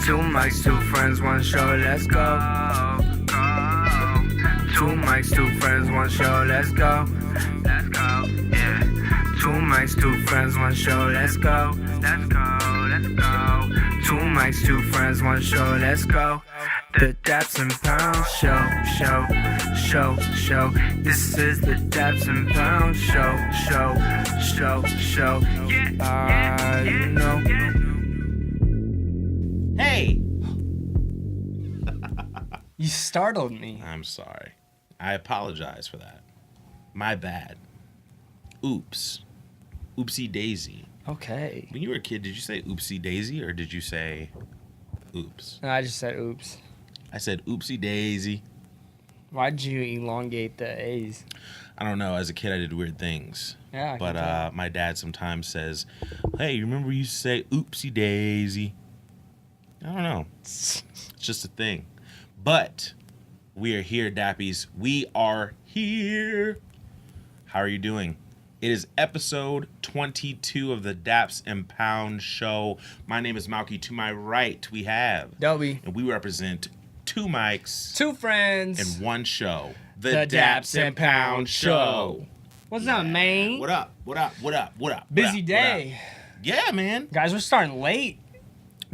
Two mics, two friends, one show, let's go. Two mics, two friends, one show, let's go. Let's go, yeah. Two mics, two friends, one show, let's go. Let's go, let's go. Two mics, two friends, one show, let's go. The Daps and Pound show. This is the Daps and Pound show. Yeah, you know. Hey! You startled me. I'm sorry. I apologize for that. My bad. Oops. Oopsie daisy. Okay. When you were a kid, did you say oopsie daisy or did you say oops? No, I just said oops. I said oopsie daisy. Why'd you elongate the A's? I don't know. As a kid, I did weird things. Yeah, I can But tell. my dad sometimes says, hey, you remember you used to say oopsie daisy? I don't know. It's just a thing. But we are here, Dappies. We are here. How are you doing? It is episode 22 of the Daps and Pound show. My name is Malky. To my right, we have Dobie. and we represent two mics Two friends. and one show. The Daps and Pound show. What's up, man? What up? What up? What up? What up? Busy What up? day. Yeah, man. Guys, we're starting late.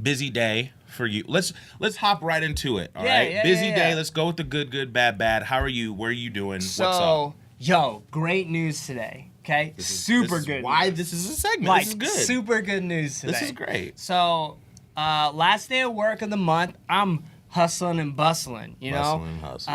Busy day for you. Let's hop right into it. All Yeah, right. yeah, Busy yeah, day. yeah. Let's go with the good, bad. How are you? Where are you doing? What's up? So, yo, great news today. Okay, super This is good. why news. this is a segment. Like, This is good. super good news today. This is great. So, last day of work of the month, I'm hustling and bustling, you know? Hustling.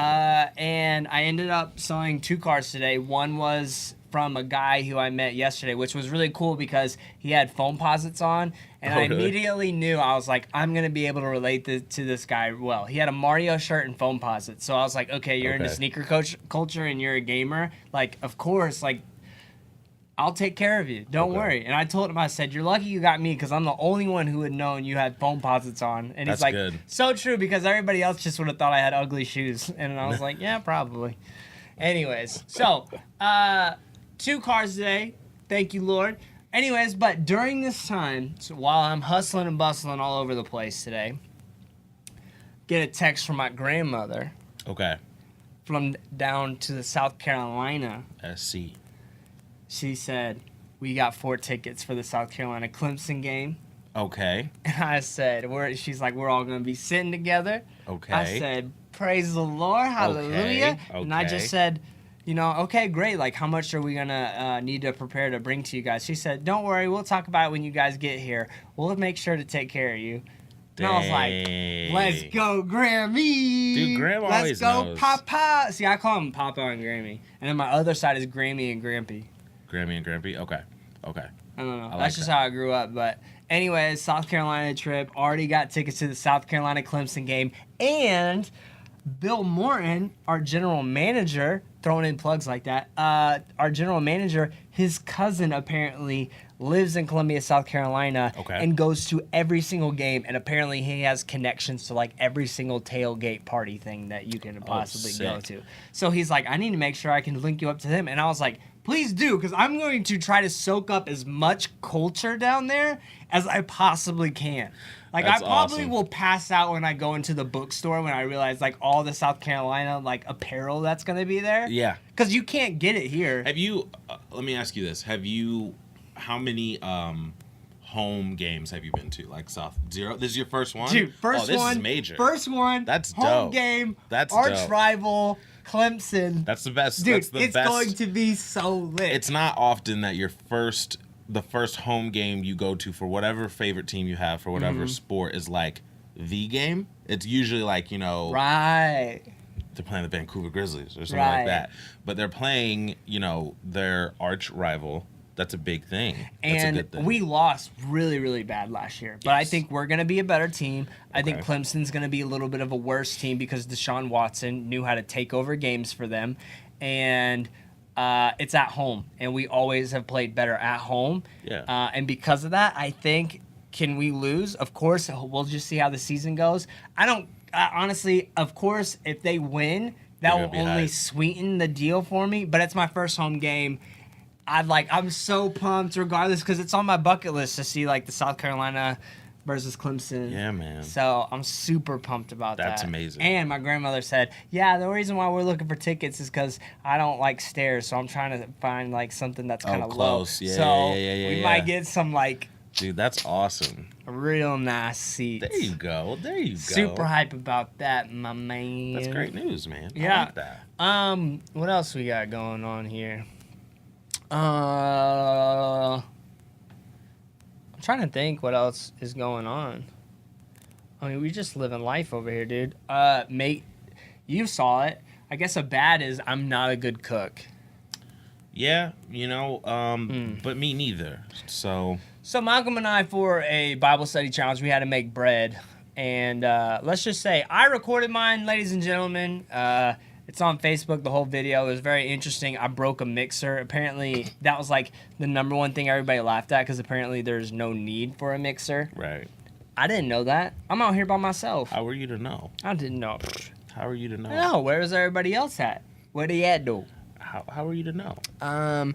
And I ended up selling two cars today. One was from a guy who I met yesterday, which was really cool because he had phone posits on. And Oh, I really? immediately knew, I was like, I'm going to be able to relate to this guy well. He had a Mario shirt and phone posits. So I was like, okay, you're into Okay. sneaker culture and you're a gamer. Like, of course, like, I'll take care of you. Don't Okay. worry. And I told him, I said, you're lucky you got me because I'm the only one who had known you had phone posits on. And That's he's like, good. so true because everybody else just would have thought I had ugly shoes. And I was like, yeah, probably. Anyways, so two cars today. Thank you, Lord. Anyways, but during this time, so while I'm hustling and bustling all over the place today, get a text from my grandmother Okay. from down to the South Carolina. SC. She said, we got 4 tickets for the South Carolina Clemson game. Okay. And I said, she's like, we're all going to be sitting together. Okay. I said, praise the Lord, hallelujah. Okay, And I okay. just said, okay, great. Like, how much are we going to need to prepare to bring to you guys? She said, don't worry, we'll talk about it when you guys get here. We'll make sure to take care of you. And I was Dang. like, let's go, Grammy. Dude, Grandma Let's always go, knows. Papa. See, I call him Papa and Grammy. And then my other side is Grammy and Grampy. Grammy and Grampy? Okay. I don't know. I like That's just that. how I grew up. But anyways, South Carolina trip. Already got tickets to the South Carolina Clemson game. And Bill Morton, our general manager, throwing in plugs like that, our general manager, his cousin apparently lives in Columbia, South Carolina, Okay. and goes to every single game. And apparently he has connections to like every single tailgate party thing that you can possibly go sick. to. So he's like, I need to make sure I can link you up to him. And I was like, please do, because I'm going to try to soak up as much culture down there as I possibly can. Like, That's I probably awesome. will pass out when I go into the bookstore when I realize, like, all the South Carolina, like, apparel that's going to be there. Yeah. Because you can't get it here. Have you, let me ask you this. How many home games have you been to? Like Zero? This is your first one? Dude, first this one. is major. First one. That's home dope. game. That's arch dope. rival, Clemson. That's the best. Dude, That's the it's best. going to be so lit. It's not often that the first home game you go to for whatever favorite team you have for whatever sport is like the game. It's usually like, right. they're playing the Vancouver Grizzlies or something Right. like that. But they're playing, their arch rival. That's a big thing. That's a And good thing. we lost really, really bad last year. But I Yes. think we're going to be a better team. I think Okay. Clemson's going to be a little bit of a worse team because Deshaun Watson knew how to take over games for them. And it's at home. And we always have played better at home. Yeah. And because of that, I think, can we lose? Of course, we'll just see how the season goes. Honestly, of course, if they win, that You're will gonna be only hyped. sweeten the deal for me. But it's my first home game. I'm so pumped regardless because it's on my bucket list to see like the South Carolina versus Clemson. Yeah, man. So I'm super pumped about that. That's amazing. And my grandmother said, yeah, the reason why we're looking for tickets is because I don't like stairs, so I'm trying to find like something that's kind of low. Close. Yeah, so yeah, we might get some like Dude, that's awesome. real nice seats. There you go. There you go. Super hype about that, my man. That's great news, man. Yeah. I like that. What else we got going on here? I'm trying to think what else is going on. I mean, we just living life over here, dude. Mate, you saw it. I guess a bad is I'm not a good cook. Yeah, but me neither. So Malcolm and I, for a Bible study challenge, we had to make bread. And let's just say I recorded mine, ladies and gentlemen. It's on Facebook, the whole video. It was very interesting. I broke a mixer. Apparently, that was like the number one thing everybody laughed at because apparently there's no need for a mixer. right. I didn't know that. I'm out here by myself. How were you to know? I didn't know. How are you to know? No, where is everybody else at? Where they at, though? How are you to know?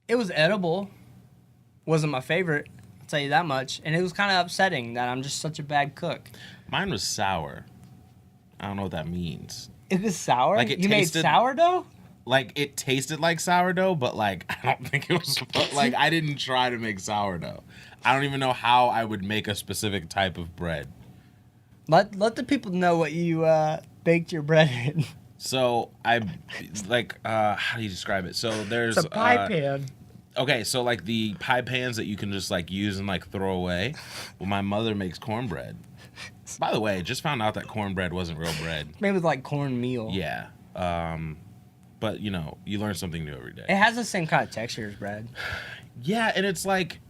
It was edible. Wasn't my favorite, I'll tell you that much. And it was kind of upsetting that I'm just such a bad cook. Mine was sour. I don't know what that means. It was sour? Like it you tasted- made sourdough? Like it tasted like sourdough, but like I don't think it was like I didn't try to make sourdough. I don't even know how I would make a specific type of bread. Let the people know what you baked your bread in. So I like how do you describe it? So there's It's a pie pan. Okay, so like the pie pans that you can just like use and like throw away. Well, my mother makes cornbread. By the way, just found out that cornbread wasn't real bread. Made with like cornmeal. Yeah. But you learn something new every day. It has the same kind of texture as bread. Yeah, and it's like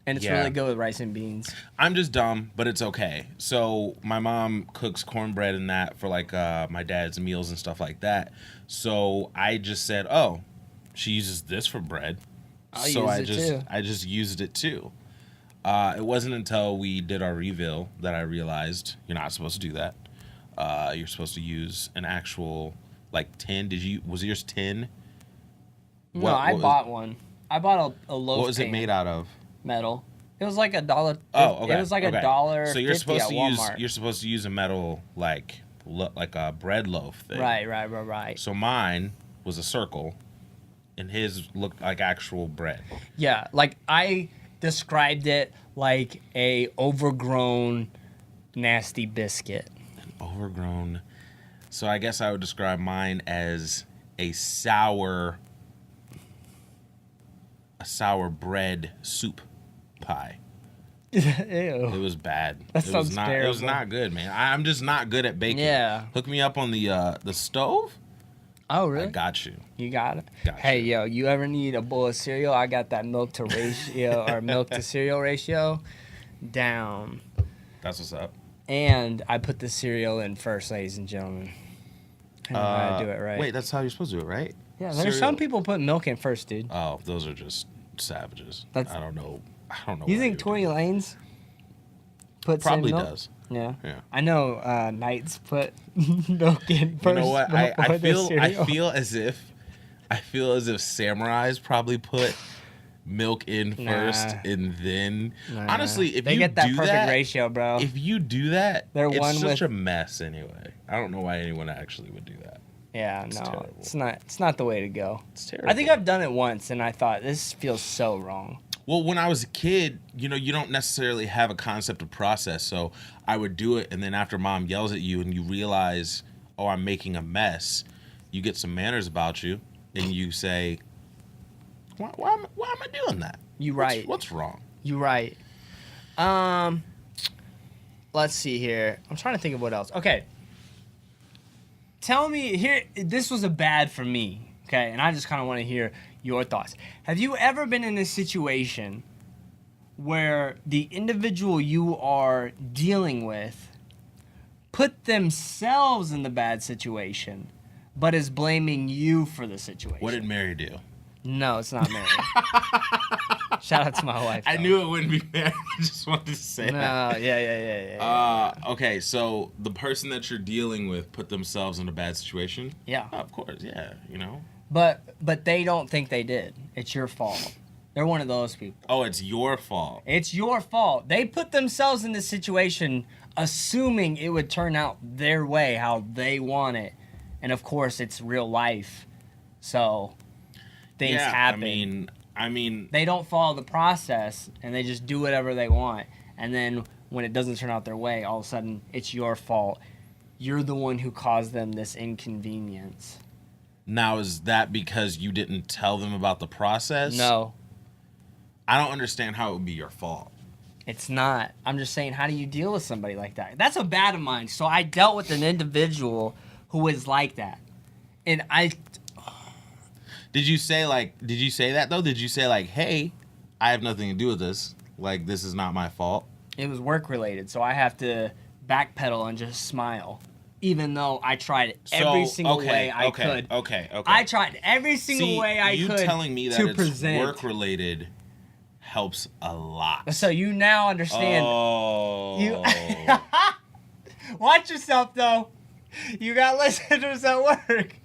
And it's Yeah. really good with rice and beans. I'm just dumb, but it's okay. So my mom cooks cornbread and that for like my dad's meals and stuff like that. So I just said, "Oh, she uses this for bread." I just used it too. It wasn't until we did our reveal that I realized you're not supposed to do that. You're supposed to use an actual like tin. Was yours tin? No, I bought one. I bought a loaf. What was it pan. made out of? Metal. It was like $1. Oh, okay. It was like okay. $1.50 So you're supposed at to Walmart. You're supposed to use a metal like a bread loaf thing. Right. So mine was a circle, and his looked like actual bread. Yeah, like I described it like a overgrown, nasty biscuit. Overgrown. So I guess I would describe mine as a sour bread soup pie. Ew. It was bad. That it sounds was not. terrible. It was not good, man. I'm just not good at baking. Yeah. Hook me up on the stove. Oh, I really? got you. You got it? Got Hey, you. yo, you ever need a bowl of cereal? I got that milk to ratio or milk to cereal ratio down. That's what's up. And I put the cereal in first, ladies and gentlemen. I know how to do it right. Wait, that's how you're supposed to do it, right? Yeah, there's some people put milk in first, dude. Oh, those are just savages. That's- I don't know. You why think would Tory do that. Lanez puts Probably in milk? does. Yeah. Yeah. I know Knights put milk in first. You know what? before I the cereal. feel as if samurais probably put milk in first Nah. and then. Nah. Honestly, if they you get that do perfect that, ratio, bro. if you do that, They're it's one such with- a mess anyway. I don't know why anyone actually would do that. Yeah, It's no, terrible. it's not the way to go. It's terrible. I think I've done it once, and I thought this feels so wrong. Well, when I was a kid, you don't necessarily have a concept of process. So I would do it, and then after mom yells at you and you realize, oh, I'm making a mess, you get some manners about you, and you say, why am I doing that? You right. What's wrong? You right. Let's see here. I'm trying to think of what else. Okay. Tell me here. This was a bad for me. Okay, and I just kind of want to hear your thoughts. Have you ever been in a situation where the individual you are dealing with put themselves in the bad situation, but is blaming you for the situation? What did Mary do? No, it's not Mary. Shout out to my wife. I though. knew it wouldn't be Mary. I just wanted to say No, that. yeah. Okay, so the person that you're dealing with put themselves in a bad situation? Yeah. Oh, of course, yeah, But they don't think they did. It's your fault. They're one of those people. Oh, it's your fault. It's your fault. They put themselves in this situation assuming it would turn out their way, how they want it. And of course, it's real life. So things happen. I mean, they don't follow the process and they just do whatever they want. And then when it doesn't turn out their way, all of a sudden it's your fault. You're the one who caused them this inconvenience. now is that because you didn't tell them about the process? No, I don't understand how it would be your fault. it's not. I'm just saying, how do you deal with somebody like that? That's a bad of mine. So I dealt with an individual who was like that. And Did you say that though? Did you say like, hey, I have nothing to do with this. Like, this is not my fault. it was work related, so I have to backpedal and just smile. Even though I tried every single way I could. Okay. I tried every single way I could. You telling me that to it's present. work related helps a lot. So you now understand. Oh. You watch yourself though. You got listeners at work.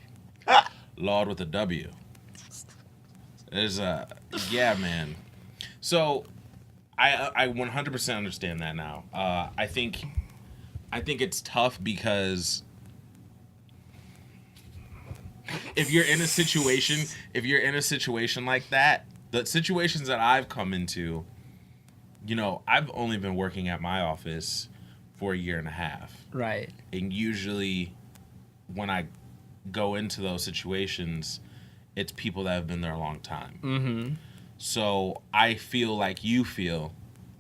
Lord with a W. There's yeah, man. So I 100% understand that now. I think it's tough because if you're in a situation like that, the situations that I've come into, you know, I've only been working at my office for a year and a half. Right. And usually when I go into those situations, it's people that have been there a long time. Mm-hmm. So I feel like you feel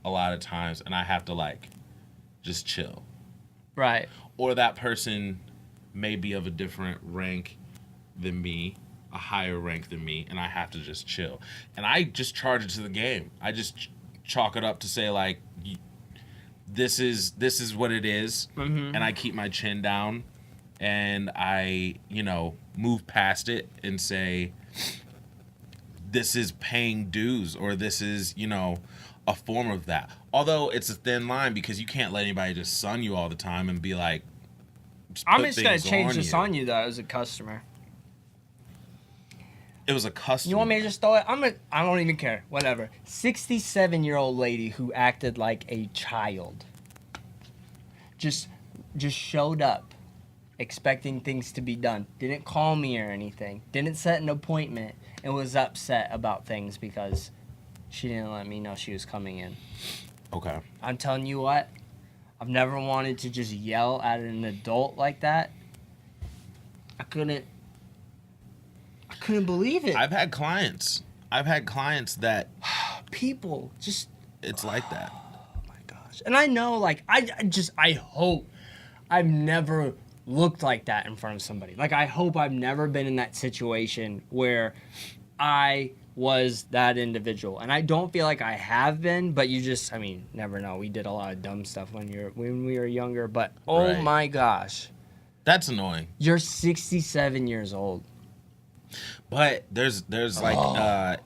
a lot of times, and I have to like just chill. Right. Or that person may be of a different rank than me, a higher rank than me, and I have to just chill. And I just charge it to the game. I just chalk it up to say like, this is what it is, Mm-hmm. and I keep my chin down, and I, you know, move past it and say, this is paying dues, or this is, you know, a form of that. Although it's a thin line because you can't let anybody just sun you all the time and be like, I'm just gonna change this on you though as a customer. It was a customer. You want me to just throw it? I don't even care. Whatever. 67-year-old lady who acted like a child. Just showed up expecting things to be done. Didn't call me or anything. Didn't set an appointment and was upset about things because she didn't let me know she was coming in. Okay. I'm telling you what, I've never wanted to just yell at an adult like that. I couldn't believe it. I've had clients that People just, it's like that. oh my gosh. And I know, like, I hope I've never looked like that in front of somebody. Like, I hope I've never been in that situation where I was that individual. And I don't feel like I have been, but you just, I mean, never know. We did a lot of dumb stuff when we were younger, but oh Right. my gosh. That's annoying. You're 67 years old. But there's like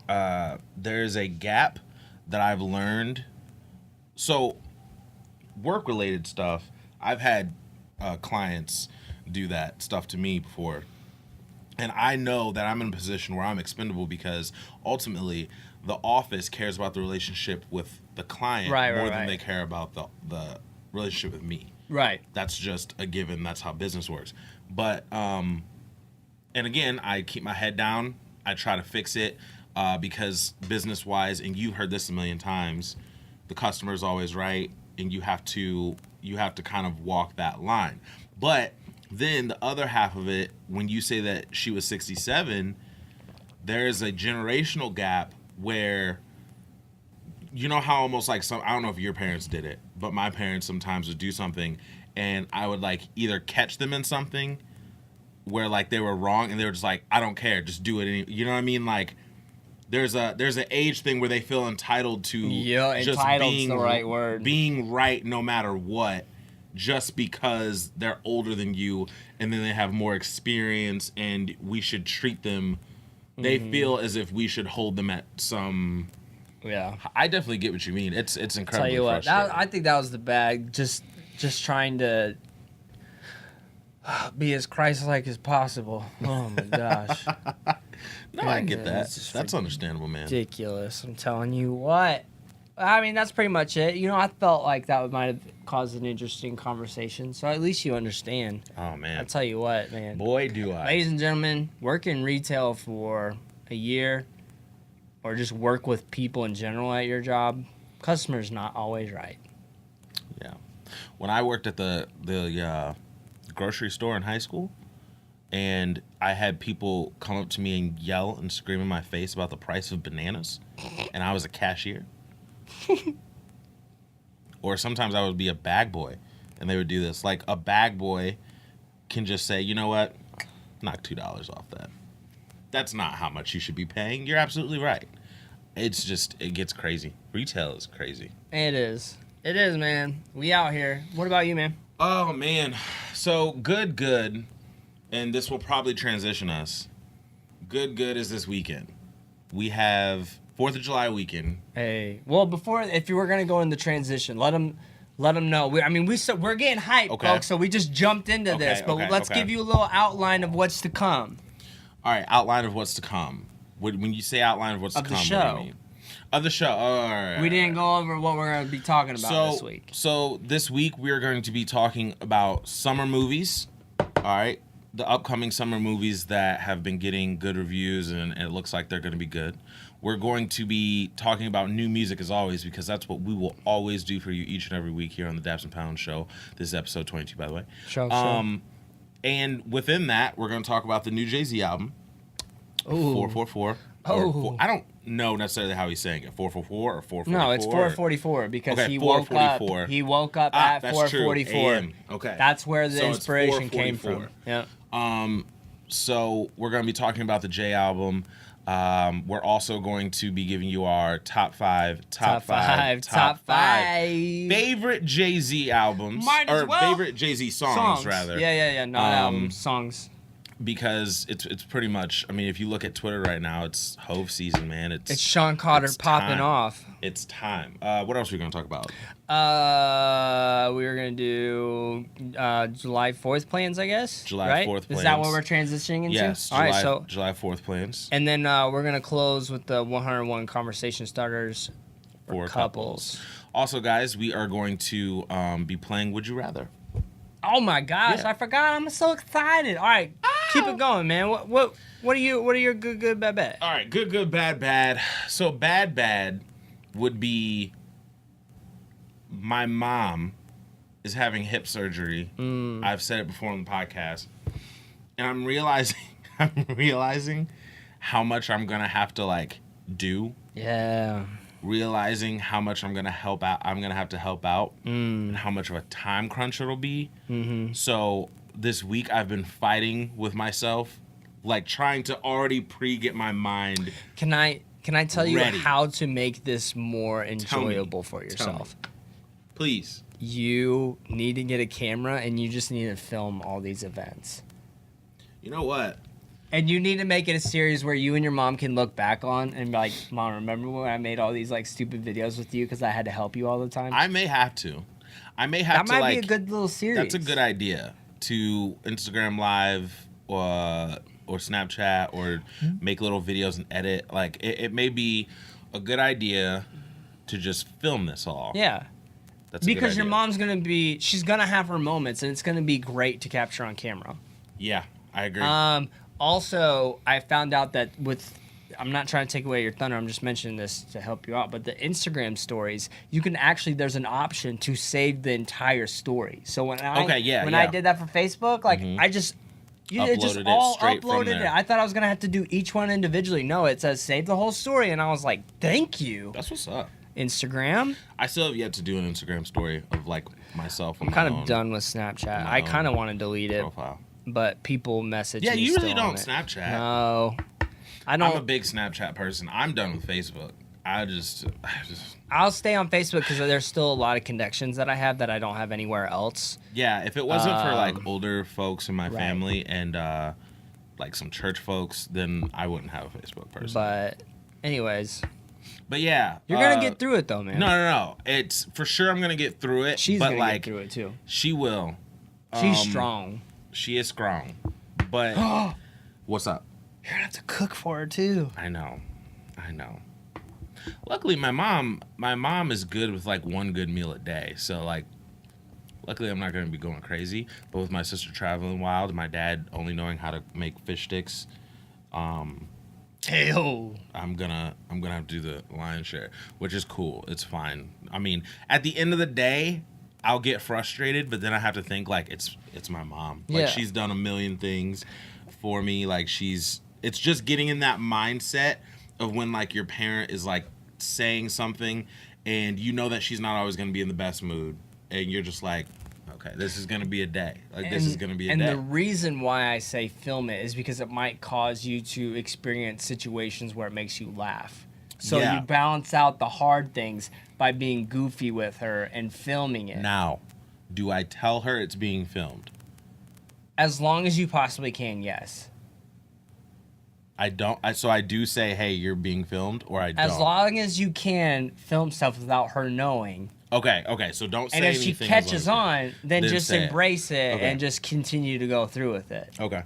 there's a gap that I've learned. So work related stuff, I've had clients do that stuff to me before. And I know that I'm in a position where I'm expendable because ultimately the office cares about the relationship with the client more than they care about the relationship with me. Right. That's just a given. That's how business works. But and again, I keep my head down. I try to fix it because business-wise, and you've heard this a million times, the customer's always right, and you have to kind of walk that line. But then the other half of it, when you say that she was 67, there's a generational gap where, you know how almost like I don't know if your parents did it, but my parents sometimes would do something, and I would like either catch them in something where like they were wrong and they were just like, I don't care, just do it. You know what I mean? Like there's an age thing where they feel entitled to just entitled's the right word. Being right no matter what, just because they're older than you and then they have more experience and we should treat them. They feel as if we should hold them at some. Yeah. I definitely get what you mean. It's incredibly Tell you what, frustrating. I think that was the bag. Just trying to. Be as Christ-like as possible. Oh my gosh. No, I get Yeah, that. it's just That's understandable, man. Ridiculous. I'm telling you what. I mean, that's pretty much it. You know, I felt like that might have caused an interesting conversation. So at least you understand. Oh man. I'll tell you what, man. Boy, do I. Ladies and gentlemen, work in retail for a year or just work with people in general at your job, customer's not always right. Yeah. When I worked at the grocery store in high school, and I had people come up to me and yell and scream in my face about the price of bananas, and I was a cashier. Or sometimes I would be a bag boy, and they would do this. Like, a bag boy can just say, you know what, knock $2 off that. That's not how much you should be paying. You're absolutely right. It's just, it gets crazy. Retail is crazy. It is. It is, man. We out here. What about you, man? Oh, man. So, good. And this will probably transition us. Good is this weekend. We have 4th of July weekend. Hey, well, before, if you were gonna go in the transition, let them know. We're getting hyped, Okay. folks. So we just jumped into this, but let's give you a little outline of what's to come. All right, outline of what's to come. When you say outline of what's Of to the come, show. what do you mean? Of the show. Oh, all right. We didn't go over what we're gonna be talking about this week. So this week we are going to be talking about summer movies. All right, the upcoming summer movies that have been getting good reviews, and it looks like they're going to be good. We're going to be talking about new music as always, because that's what we will always do for you each and every week here on the Daps and Pound Show. This is episode 22, by the way. Sure. And within that, we're going to talk about the new Jay-Z album, Ooh. 444. Oh. I don't know necessarily how he's saying it, 444 or 444. No, it's 444 because Okay, he woke up. 444. He woke up at that's 444. true. AM. Okay, That's where the So it's inspiration came 444. from. Yeah. So we're going to be talking about the Jay album. We're also going to be giving you our top five favorite Jay-Z albums. Might as or well. favorite Jay-Z songs, rather. Yeah. Not albums, songs. Because it's pretty much, I mean, if you look at Twitter right now, it's Hove season, man. It's Sean Carter it's popping time. off. It's time. What else are we going to talk about? We were gonna do July 4th plans, I guess. July right? 4th Is that plans. what we're transitioning into? Yes, All right. So July 4th plans. and then we're gonna close with the 101 conversation starters for couples. Also, guys, we are going to be playing Would You Rather. Oh my gosh, Yeah. I forgot. I'm so excited. All right, keep it going, man. What are your good bad? All right, good, bad. So bad would be my mom is having hip surgery. I've said it before on the podcast, and I'm realizing how much I'm gonna have to do. Yeah. Realizing how much I'm gonna have to help out, and how much of a time crunch it'll be. Mm-hmm. So this week I've been fighting with myself, trying to already get my mind. Can I tell you ready. how to make this more enjoyable for yourself? Please. You need to get a camera and you just need to film all these events. You know what? And you need to make it a series where you and your mom can look back on and be like, Mom, remember when I made all these stupid videos with you because I had to help you all the time? I may have to. That might be a good little series. That's a good idea to Instagram Live or Snapchat or make little videos and edit. It may be a good idea to just film this all. Yeah. That's a good because your idea. mom's she's gonna have her moments and it's gonna be great to capture on camera. Yeah, I agree. Also, I found out that I'm not trying to take away your thunder, I'm just mentioning this to help you out, but the Instagram stories, you can there's an option to save the entire story. So when I did that for Facebook, it just Uploaded it all straight from uploaded there. it. I thought I was gonna have to do each one individually. No, it says save the whole story, and I was like, thank you, That's what's up. Instagram. I still have yet to do an Instagram story of myself. I'm kind of done with Snapchat. I kind of want to delete it, Profile. but people message Yeah, me you really still on don't it. Snapchat. No, I I'm a don't. big Snapchat person. I'm done with Facebook. I just I'll stay on Facebook because there's still a lot of connections that I have that I don't have anywhere else. yeah. If it wasn't for older folks in my right. family and some church folks, then I wouldn't have a Facebook person. But anyways, But yeah, you're gonna get through it though, man. No. It's for sure I'm gonna get through it. She's but gonna get through it too. She will. She's strong. She is strong. But what's up? You're gonna have to cook for her too. I know. Luckily, my mom is good with like one good meal a day. So like, luckily I'm not gonna be going crazy. But with my sister traveling wild, and my dad only knowing how to make fish sticks, Ew. I'm gonna have to do the lion's share, which is cool. It's fine. I mean, at the end of the day, I'll get frustrated, but then I have to think like it's my mom. Like Yeah. she's done a million things for me. Like it's just getting in that mindset of when like your parent is like saying something and you know that she's not always gonna be in the best mood, and you're just like, okay, this is gonna be a day. Like this is gonna be a and day. the reason why I say film it is because it might cause you to experience situations where it makes you laugh. So Yeah. you balance out the hard things by being goofy with her and filming it. Now, do I tell her it's being filmed? As long as you possibly can, yes. I don't. So I do say, hey, you're being filmed, or I don't. As long as you can film stuff without her knowing. Okay. So don't say And if anything. she catches as long as on, then just say it. embrace it Okay. and just continue to go through with it. Okay.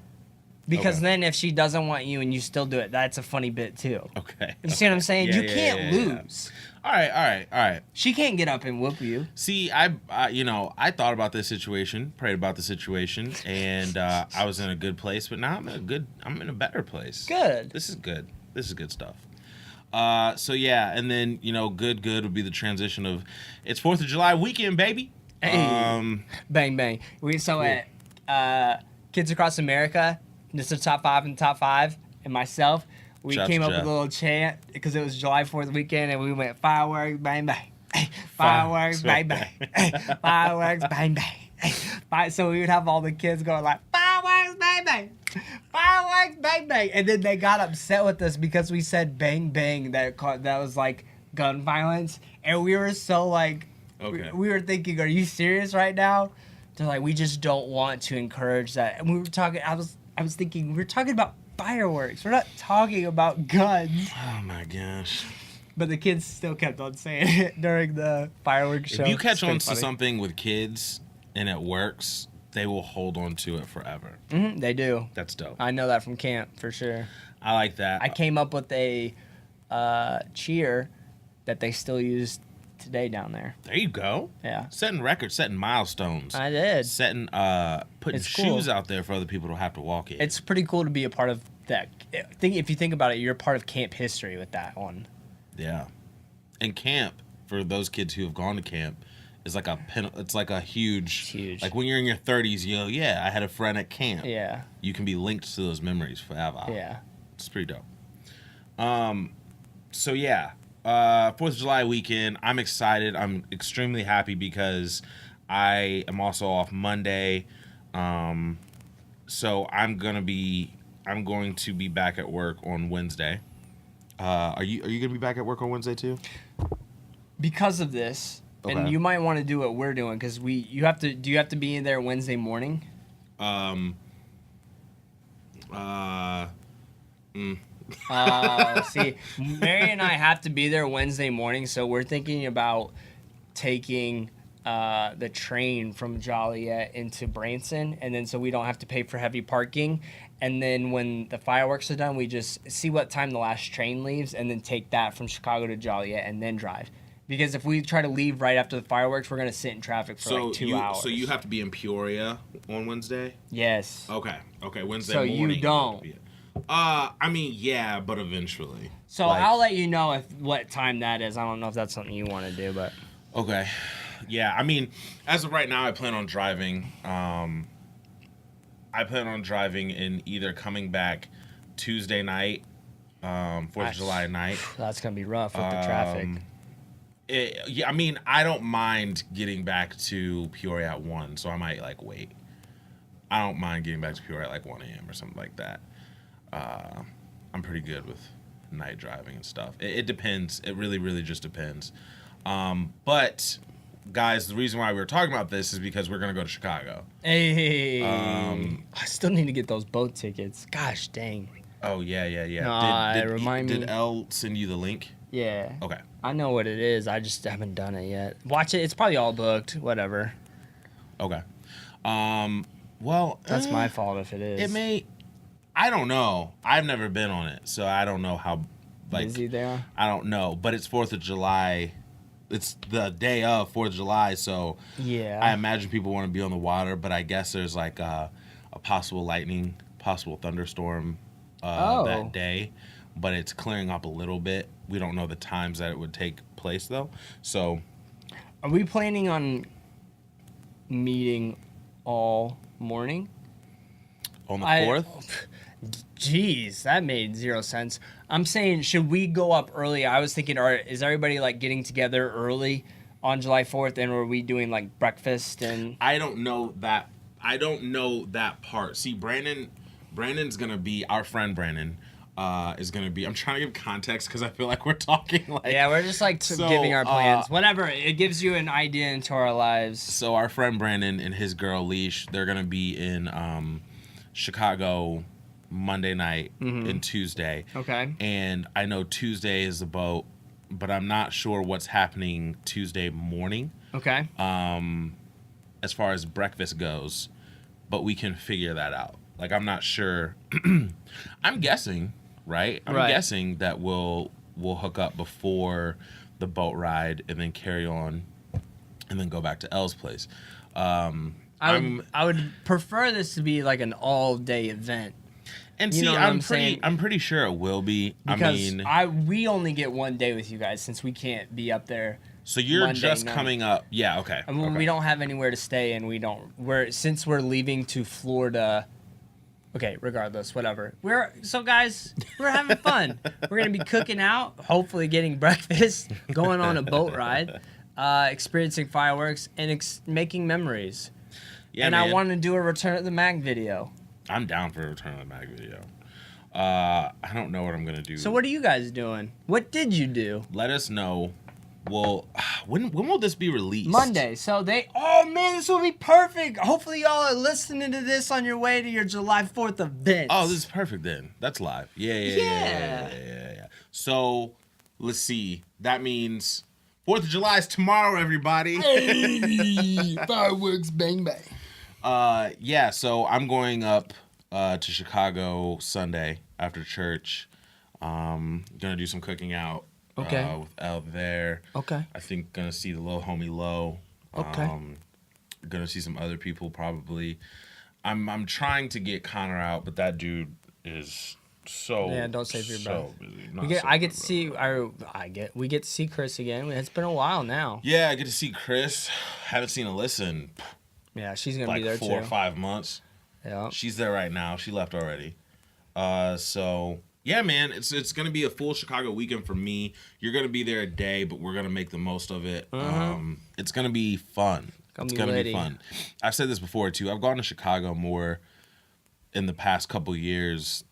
Because Okay. then if she doesn't want you and you still do it, that's a funny bit too. Okay. You see what I'm saying? Yeah, You yeah, can't yeah, yeah. lose. All right. She can't get up and whoop you. See, I thought about this situation, prayed about the situation, and I was in a good place, but now I'm in a better place. Good. This is good. This is good stuff. So yeah, and then good would be the transition of it's 4th of July weekend, baby. Hey. Bang bang. At Kids Across America, this is top 5 and top 5, and myself, we Shouts came to up with Jeff. a little chant because it was July 4th weekend, and we went fireworks, bang bang, fireworks, bang bang, fireworks, bang bang. So we would have all the kids going like fireworks, bang bang, fireworks, bang bang, and then they got upset with us because we said bang bang that was like gun violence, and we were so like, Okay. we were thinking, are you serious right now? They're like, we just don't want to encourage that. And we were talking, I was thinking, we're talking about fireworks. We're not talking about guns. Oh my gosh. But the kids still kept on saying it during the fireworks show. If you catch It's pretty on to funny. something with kids and it works, they will hold on to it forever. Mhm, they do. That's dope. I know that from camp for sure. I like that. I came up with a cheer that they still use today down there. There you go. Yeah. Setting records, setting milestones. I did. Setting putting It's cool. shoes out there for other people to have to walk in. It's pretty cool to be a part of that. If you think about it, you're part of camp history with that one. Yeah. And camp, for those kids who have gone to camp, is like it's like a huge, Huge. like when you're in your 30s, you go, yeah, I had a friend at camp. Yeah. You can be linked to those memories forever. Yeah. It's pretty dope. So yeah, 4th of July weekend. I'm excited. I'm extremely happy because I am also off Monday. So I'm going to be back at work on Wednesday. Are you going to be back at work on Wednesday too? Because of this, and Okay. you might want to do what we're doing because do you have to be in there Wednesday morning? See, Mary and I have to be there Wednesday morning, so we're thinking about taking the train from Joliet into Branson, and then so we don't have to pay for heavy parking. And then when the fireworks are done, we just see what time the last train leaves, and then take that from Chicago to Joliet, and then drive. Because if we try to leave right after the fireworks, we're gonna sit in traffic for like 2 hours. So you have to be in Peoria on Wednesday? Yes. Okay, Wednesday So morning. you have don't. to be- I mean, yeah, but eventually. So Like- I'll let you know what time that is. I don't know if that's something you want to do, but Okay. Yeah, I mean, as of right now, I plan on driving. I plan on driving and either coming back Tuesday night, 4th of July night. that's gonna be rough with the traffic. Yeah, I mean, I don't mind getting back to Peoria at 1, so I might, like, wait. I don't mind getting back to Peoria at, like, 1 a.m. or something like that. I'm pretty good with night driving and stuff. It depends. It really, really just depends. But, guys, the reason why we were talking about this is because we're going to go to Chicago. Hey, I still need to get those boat tickets. Gosh dang. Oh, yeah. Remind me. Did Elle send you the link? Yeah. Okay. I know what it is. I just haven't done it yet. Watch it. It's probably all booked. Whatever. Okay. Well, That's my fault if it is. It may. I don't know. I've never been on it, so I don't know how Busy they are. I don't know, but it's 4th of July. It's the day of 4th of July, so Yeah. I imagine people want to be on the water, but I guess there's like a possible lightning, possible thunderstorm that day, but it's clearing up a little bit. We don't know the times that it would take place, though. So, Are we planning on meeting all morning? on the 4th? Jeez, that made zero sense. I'm saying, should we go up early? I was thinking, is everybody like getting together early on July 4th, and are we doing like breakfast and? I don't know that. I don't know that part. See, Brandon's gonna be our friend. Brandon is gonna be. I'm trying to give context because I feel like we're talking like. Yeah, we're just like giving our plans. Whatever, it gives you an idea into our lives. So our friend Brandon and his girl Leash, they're gonna be in Chicago Monday night and Tuesday. Okay. And I know Tuesday is the boat, but I'm not sure what's happening Tuesday morning. Okay. As far as breakfast goes, but we can figure that out. Like, I'm not sure. I'm guessing, right? I'm guessing that we'll hook up before the boat ride and then carry on and then go back to Elle's place. I would prefer this to be like an all-day event. And You see, know what I'm saying? I'm pretty sure it will be. Because I mean, we only get one day with you guys since we can't be up there. so you're Monday just night. coming up. Yeah, okay. I mean, okay. we don't have anywhere to stay, and since we're leaving to Florida. Okay, regardless, whatever. Guys, we're having fun. We're gonna be cooking out, hopefully getting breakfast, going on a boat ride, experiencing fireworks, and making memories. Yeah, and man. I want to do a Return of the Mag video. I'm down for a Return of the Mag video. I don't know what I'm gonna do. So what are you guys doing? What did you do? Let us know. Well, when will this be released? Monday. So oh man, this will be perfect. Hopefully y'all are listening to this on your way to your July 4th event. Oh, this is perfect then. That's live. Yeah. So, let's see. That means 4th of July is tomorrow, everybody. Hey, fireworks, bang bang. Yeah, so I'm going up to Chicago Sunday after church. Gonna do some cooking out. Okay. With Elle there. Okay. I think gonna see the little homie Low. Okay. Gonna see some other people probably. I'm trying to get Connor out, but that dude is so don't save your so breath. busy. We get to see Chris again. It's been a while now. Yeah, I get to see Chris. Haven't seen Alyssa in Yeah, she's gonna like be there 4 or too. 5 months. Yeah. She's there right now. She left already. So yeah, man, it's gonna be a full Chicago weekend for me. You're gonna be there a day, but we're gonna make the most of it. It's gonna be fun. It's gonna be fun. I've said this before too. I've gone to Chicago more in the past couple years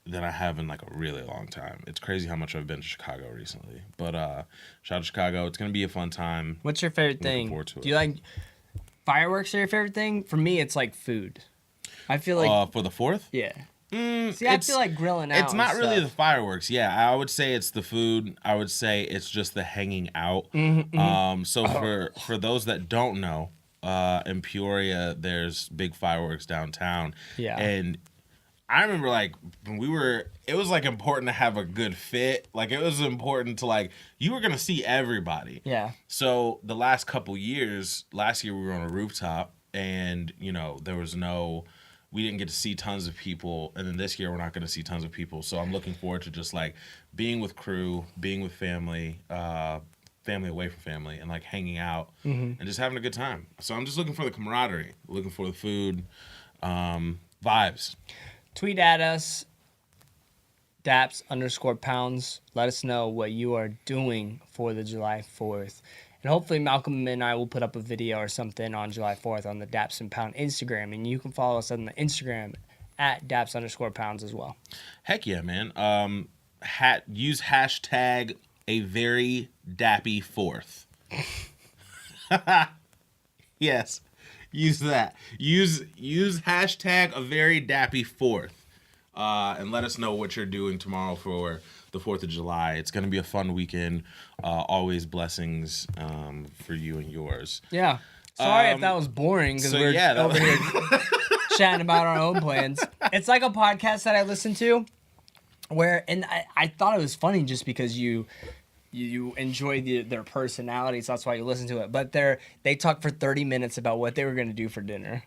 than I have in like a really long time. It's crazy how much I've been to Chicago recently. But shout out to Chicago. It's gonna be a fun time. What's your favorite Looking thing? forward to Do it. you like fireworks? Are your favorite thing? For me, it's like food. I feel like For the 4th? yeah. See, I feel like grilling out. It's not and really the stuff. fireworks. Yeah, I would say it's the food. I would say it's just the hanging out. So for those that don't know, in Peoria, there's big fireworks downtown. Yeah. And I remember like when it was like important to have a good fit. Like it was important to like, you were going to see everybody. Yeah. So the last couple years, last year we were on a rooftop and, we didn't get to see tons of people. And then this year we're not going to see tons of people. So I'm looking forward to just like being with crew, being with family, family away from family, and like hanging out and just having a good time. So I'm just looking for the camaraderie, looking for the food, vibes. Tweet at us, Daps_pounds. Let us know what you are doing for the July 4th. And hopefully Malcolm and I will put up a video or something on July 4th on the Daps and Pound Instagram. And you can follow us on the Instagram at Daps_pounds as well. Heck yeah, man. Use hashtag a very dappy 4th. Yes. Use that. Use hashtag a very dappy 4th. And let us know what you're doing tomorrow for the 4th of July. It's going to be a fun weekend. Always blessings for you and yours. Yeah. Sorry if that was boring because so we're yeah, that over here chatting about our own plans. It's like a podcast that I listen to where, and I thought it was funny just because you enjoy their personalities, so that's why you listen to it. But they talk for 30 minutes about what they were going to do for dinner.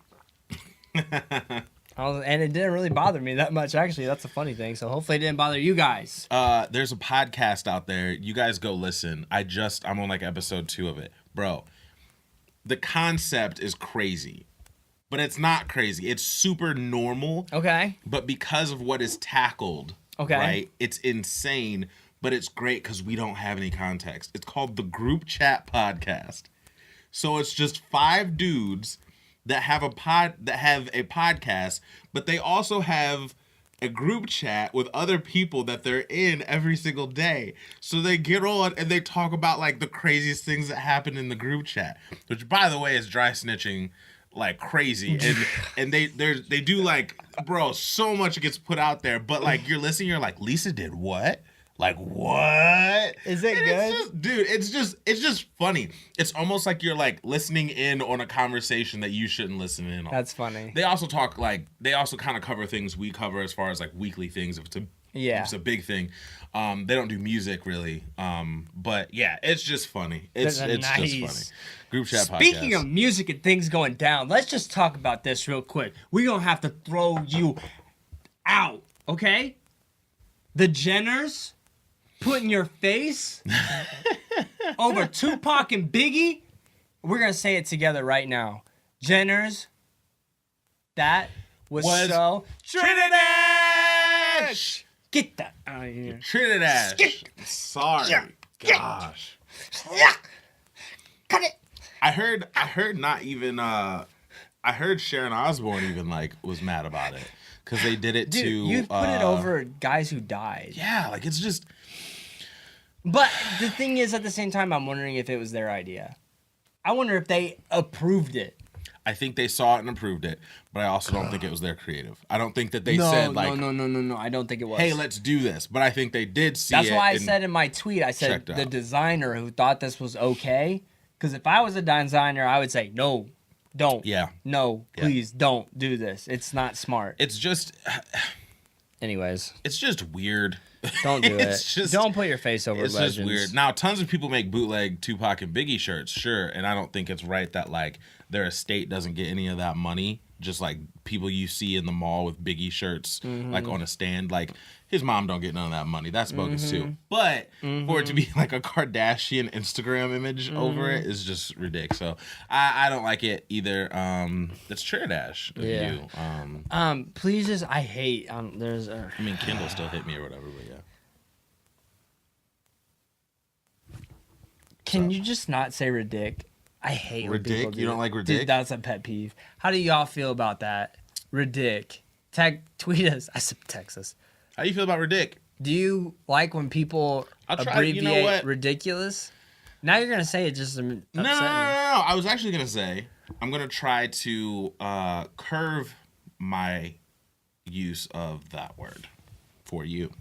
And it didn't really bother me that much, actually. That's a funny thing. So hopefully it didn't bother you guys. There's a podcast out there. You guys go listen. I'm on like episode 2 of it. Bro, the concept is crazy. But it's not crazy. It's super normal. Okay. But because of what is tackled, okay, right, it's insane. But it's great because we don't have any context. It's called the Group Chat Podcast. So it's just 5 dudes that have a podcast, but they also have a group chat with other people that they're in every single day. So they get on and they talk about like the craziest things that happen in the group chat, which by the way is dry snitching like crazy. And they do like, bro, so much gets put out there, but like you're listening, you're like, Lisa did what? Like, what? Is it good? It's just funny. It's almost like you're like listening in on a conversation that you shouldn't listen in on. That's funny. They also kind of cover things we cover as far as like weekly things. If it's a big thing. They don't do music really. But yeah, it's just funny. It's nice. Just funny. Group chat podcast. Speaking of music and things going down, let's just talk about this real quick. We're going to have to throw you out, okay? The Jenners putting your face over Tupac and Biggie. We're going to say it together right now. Jenners, that was so Trinidad! Get that out of here. Trinidad. Sorry. Gosh. Cut it. I heard Sharon Osbourne even like was mad about it. Because they did it Dude, to... you put it over guys who died. Yeah, like it's just... But the thing is, at the same time, I'm wondering if it was their idea. I wonder if they approved it. I think they saw it and approved it, but I also don't think it was their creative. I don't think that they said like... No, I don't think it was. Hey, let's do this. But I think they did see That's it. That's why I said in my tweet, I said the designer who thought this was okay. Because if I was a designer, I would say, no, don't. Yeah. No, please don't do this. It's not smart. It's just... Anyways. It's just weird. Don't do it. Don't put your face over legends. It's just weird. Now, tons of people make bootleg Tupac and Biggie shirts, sure. And I don't think it's right that, like, their estate doesn't get any of that money. Just like people you see in the mall with Biggie shirts, like on a stand. Like, his mom don't get none of that money. That's bogus too. But for it to be like a Kardashian Instagram image over it is just ridiculous. So I don't like it either. It's Trinidad. Yeah. Please just, I hate, there's a... I mean, Kendall still hit me or whatever, but yeah. Can you just not say ridic? I hate when people do You don't like ridic? Dude, that's a pet peeve. How do y'all feel about that? Ridic. Tweet us. I said text us. How do you feel about ridic? Do you like when people abbreviate ridiculous? Now you're going to say it just upset me. No. I was actually going to say, I'm going to try to curve my use of that word for you.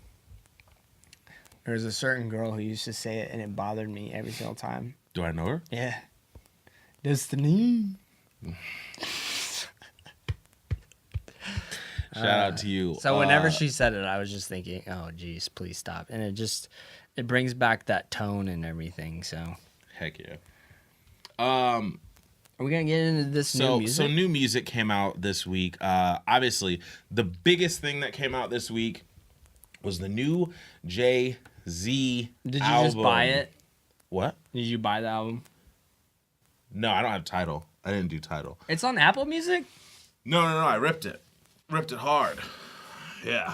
There's a certain girl who used to say it, and it bothered me every single time. Do I know her? Yeah. Destiny. Shout out to you. So whenever she said it, I was just thinking, oh, geez, please stop. And it brings back that tone and everything, so. Heck yeah. Are we going to get into this new music? So new music came out this week. Obviously, the biggest thing that came out this week was the new Jay-Z Did you album. just buy it? What? Did you buy the album? No, I don't have Tidal. I didn't do Tidal. It's on Apple Music? No. I ripped it. Ripped it hard. Yeah.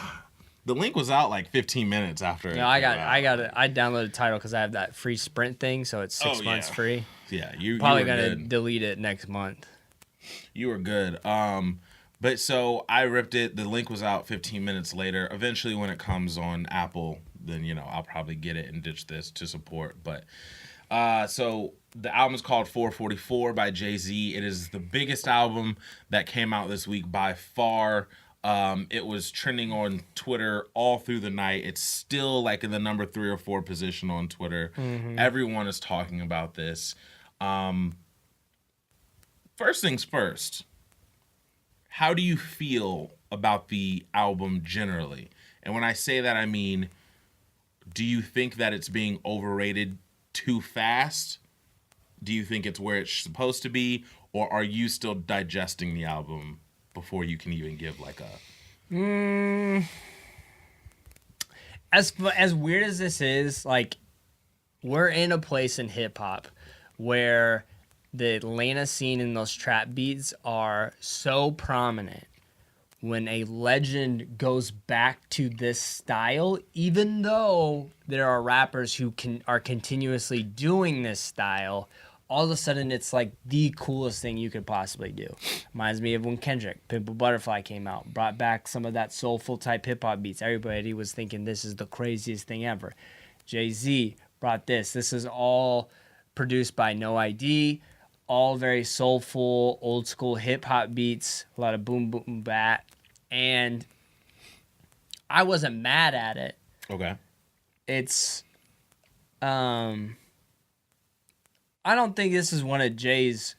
The link was out like 15 minutes after. No, I got it. I downloaded Tidal because I have that free Sprint thing, so it's 6 months free. Yeah, you probably were gonna good. delete it next month. You were good. But so I ripped it. The link was out 15 minutes later. Eventually, when it comes on Apple, then I'll probably get it and ditch this to support. But so the album is called 444 by Jay-Z. It is the biggest album that came out this week by far. It was trending on Twitter all through the night. It's still like in the number 3 or 4 position on Twitter. Everyone is talking about this. first things first, how do you feel about the album generally? And when I say that, I mean, do you think that it's being overrated too fast? Do you think it's where it's supposed to be? Or are you still digesting the album before you can even give like a... As weird as this is, like, we're in a place in hip hop where the Atlanta scene and those trap beats are so prominent. When a legend goes back to this style, even though there are rappers who are continuously doing this style, all of a sudden it's like the coolest thing you could possibly do. Reminds me of when Kendrick, Pimple Butterfly came out, brought back some of that soulful type hip hop beats. Everybody was thinking this is the craziest thing ever. Jay-Z brought this. This is all produced by No ID, all very soulful, old school hip hop beats, a lot of boom boom bat, and I wasn't mad at it. Okay. It's I don't think this is one of Jay's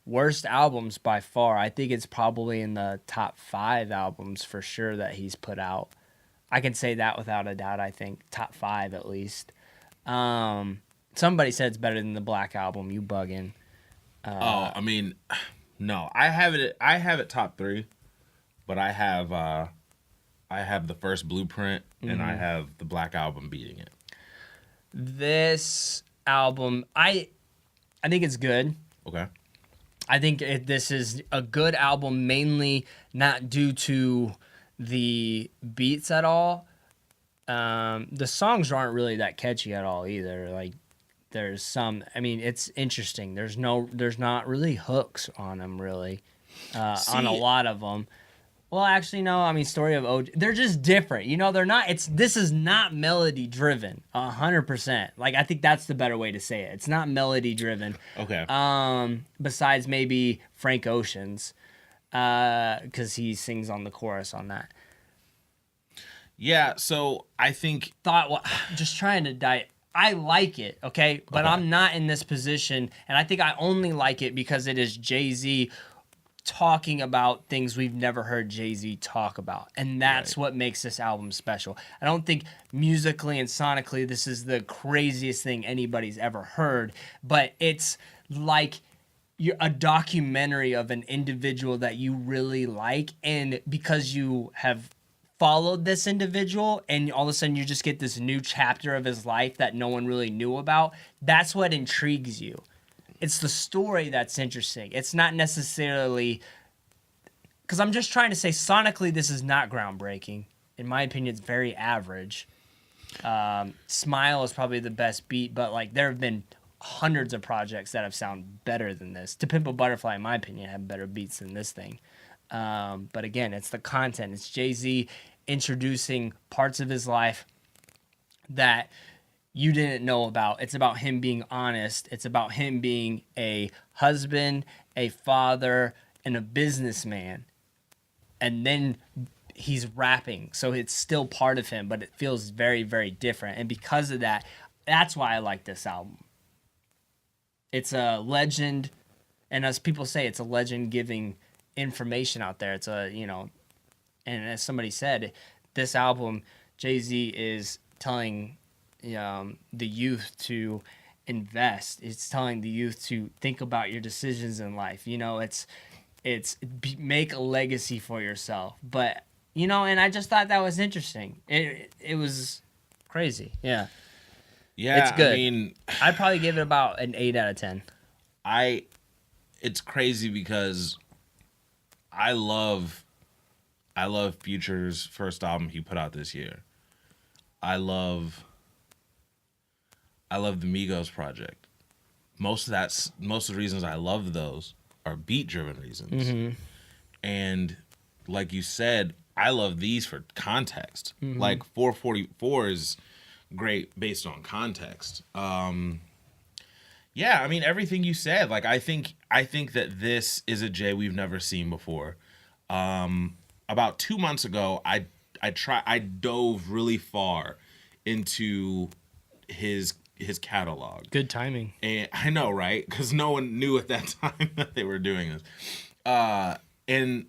worst albums by far. I think it's probably in the top 5 albums for sure that he's put out. I can say that without a doubt. I think top 5 at least. Somebody said it's better than the Black Album. You bugging? I mean, no. I have it top 3, but I have the first Blueprint and I have the Black Album beating it. This album, I think it's good. Okay. I think this is a good album, mainly not due to the beats at all. The songs aren't really that catchy at all either. Like, there's some. I mean, it's interesting. There's not really hooks on them really, on a lot of them. Well, actually, no. I mean, Story of OJ. They're just different. You know, they're not. This is not melody driven. 100%. Like, I think that's the better way to say it. It's not melody driven. Okay. Besides maybe Frank Ocean's, because he sings on the chorus on that. Yeah. So I think Just trying to I like it, okay? But Okay. I'm not in this position, and I think I only like it because it is Jay-Z talking about things we've never heard Jay-Z talk about. And that's what makes this album special. I don't think musically and sonically this is the craziest thing anybody's ever heard, but it's like a documentary of an individual that you really like, and because you have followed this individual and all of a sudden you just get this new chapter of his life that no one really knew about, that's what intrigues you. It's the story that's interesting. It's not necessarily... Because I'm just trying to say, sonically, this is not groundbreaking. In my opinion, it's very average. Smile is probably the best beat, but like there have been hundreds of projects that have sounded better than this. To Pimp a Butterfly, in my opinion, have better beats than this thing. But again, it's the content. It's Jay-Z introducing parts of his life that you didn't know about. It's about him being honest. It's about him being a husband, a father, and a businessman. And then he's rapping. So it's still part of him, but it feels very, very different. And because of that, that's why I like this album. It's a legend. And as people say, it's a legend giving information out there. It's a, and as somebody said, this album, Jay-Z is telling the youth to invest. It's telling the youth to think about your decisions in life. It's make a legacy for yourself. But and I just thought that was interesting. It was crazy. Yeah. Yeah, it's good. I mean, I'd probably give it about an 8 out of 10. It's crazy because I love Future's first album he put out this year. I love the Migos project. Most of the reasons I love those are beat driven reasons. Mm-hmm. And like you said, I love these for context. Mm-hmm. Like 444 is great based on context. Yeah, I mean everything you said. Like I think that this is a Jay we've never seen before. About 2 months ago, I dove really far into his his catalog. Good timing. And I know, right? Because no one knew at that time that they were doing this. And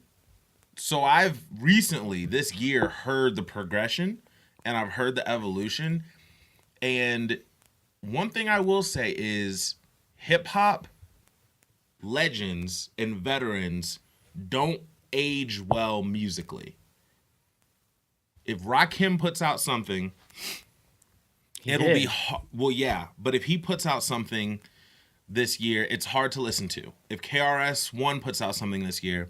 so I've recently, this year, heard the progression and I've heard the evolution. And one thing I will say is hip hop legends and veterans don't age well musically. If Rakim puts out something, it'll be well, yeah. But if he puts out something this year, it's hard to listen to. If KRS-One puts out something this year,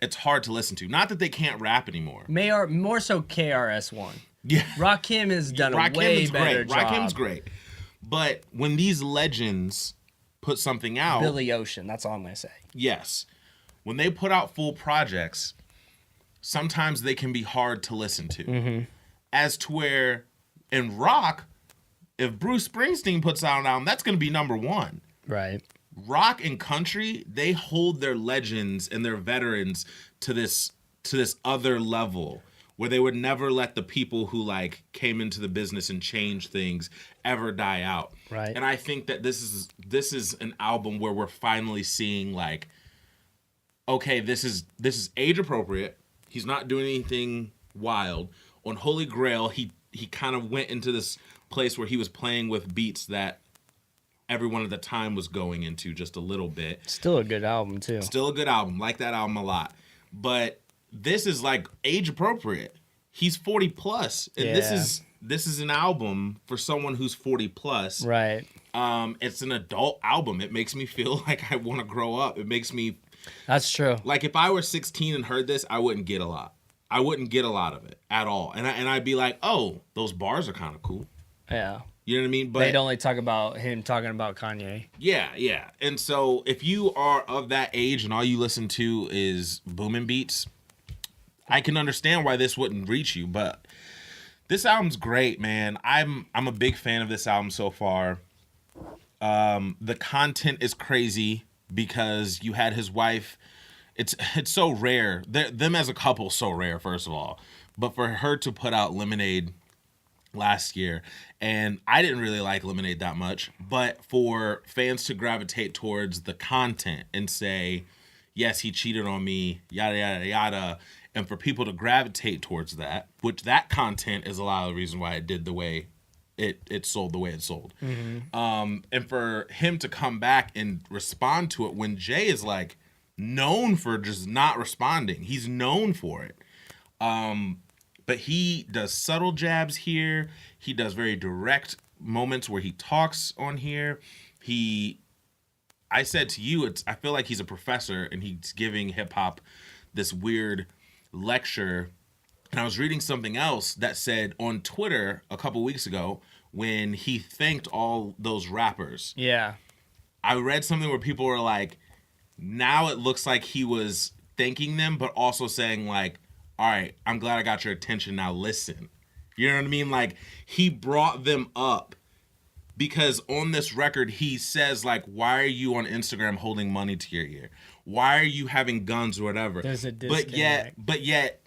it's hard to listen to. Not that they can't rap anymore. More so KRS-One. Yeah, Rakim has done a way better job. Rakim's great. But when these legends put something out, Billy Ocean, that's all I'm gonna say. Yes, when they put out full projects, sometimes they can be hard to listen to. Mm-hmm. As to where in rock, if Bruce Springsteen puts out an album, that's going to be number one. Right. Rock and country, they hold their legends and their veterans to this other level where they would never let the people who like came into the business and changed things ever die out. Right. And I think that this is an album where we're finally seeing like, okay, this is age appropriate. He's not doing anything wild. On Holy Grail, he kind of went into this place where he was playing with beats that everyone at the time was going into just a little bit. Still a good album too. Still a good album. Like that album a lot. But this is like age appropriate. He's 40 plus, and Yeah. this is an album for someone who's 40 plus. Right. It's an adult album. It makes me feel like I want to grow up. It makes me That's true. like if I were 16 and heard this, I wouldn't get a lot. I wouldn't get a lot of it at all. And I'd be like, "Oh, those bars are kind of cool." Yeah. You know what I mean? But They'd only talk about him talking about Kanye. yeah. And so if you are of that age and all you listen to is booming beats, I can understand why this wouldn't reach you, but this album's great, man. I'm a big fan of this album so far. The content is crazy because you had his wife. It's so rare. Them as a couple so rare, first of all. But for her to put out Lemonade last year, and I didn't really like Lemonade that much, but for fans to gravitate towards the content and say, yes, he cheated on me, yada, yada, yada, and for people to gravitate towards that, which that content is a lot of the reason why it did the way it sold the way it sold. Mm-hmm. And for him to come back and respond to it when Jay is like known for just not responding. He's known for it. But he does subtle jabs here. He does very direct moments where he talks on here. I said to you, I feel like he's a professor and he's giving hip hop this weird lecture. And I was reading something else that said on Twitter a couple weeks ago when he thanked all those rappers. Yeah. I read something where people were like, now it looks like he was thanking them, but also saying like, all right, I'm glad I got your attention. Now listen. You know what I mean? Like he brought them up because on this record, he says like, why are you on Instagram holding money to your ear? Why are you having guns or whatever? There's a disconnect. But yet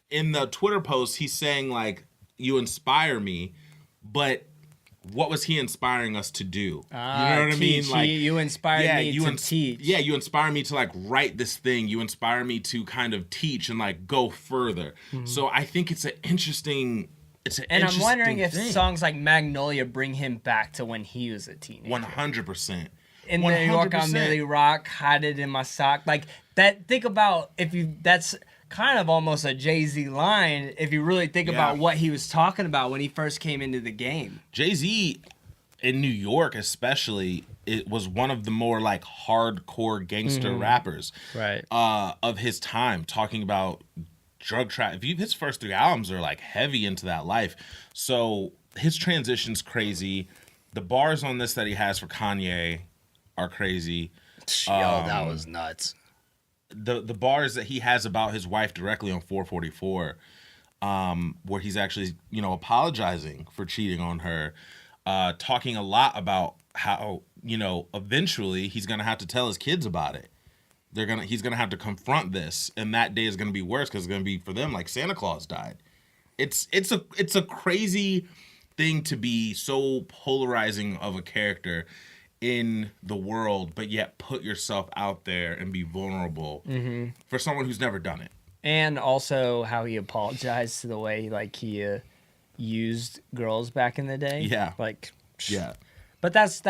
in the Twitter post, he's saying like, you inspire me, but what was he inspiring us to do? You know what I mean? Like you inspired me to teach. Yeah, you inspire me to like write this thing. You inspire me to kind of teach and like go further. Mm-hmm. So I think it's an interesting. I'm wondering if thing. songs like Magnolia bring him back to when he was a teenager. 100%. In New York on Millie Rock, hide it in my sock, like that. Think about that's kind of almost a Jay-Z line if you really think about what he was talking about when he first came into the game. Jay-Z in New York especially, it was one of the more like hardcore gangster rappers of his time, talking about drug trafficking. His first 3 albums are like heavy into that life. So his transition's crazy. The bars on this that he has for Kanye are crazy. Yo, that was nuts. The bars that he has about his wife directly on 444, where he's actually, apologizing for cheating on her, talking a lot about how, eventually he's going to have to tell his kids about it. He's going to have to confront this, and that day is going to be worse because it's going to be for them like Santa Claus died. It's a crazy thing to be so polarizing of a character in the world, but yet put yourself out there and be vulnerable for someone who's never done it. And also how he apologized to the way like he used girls back in the day. Yeah. Like Yeah. But that's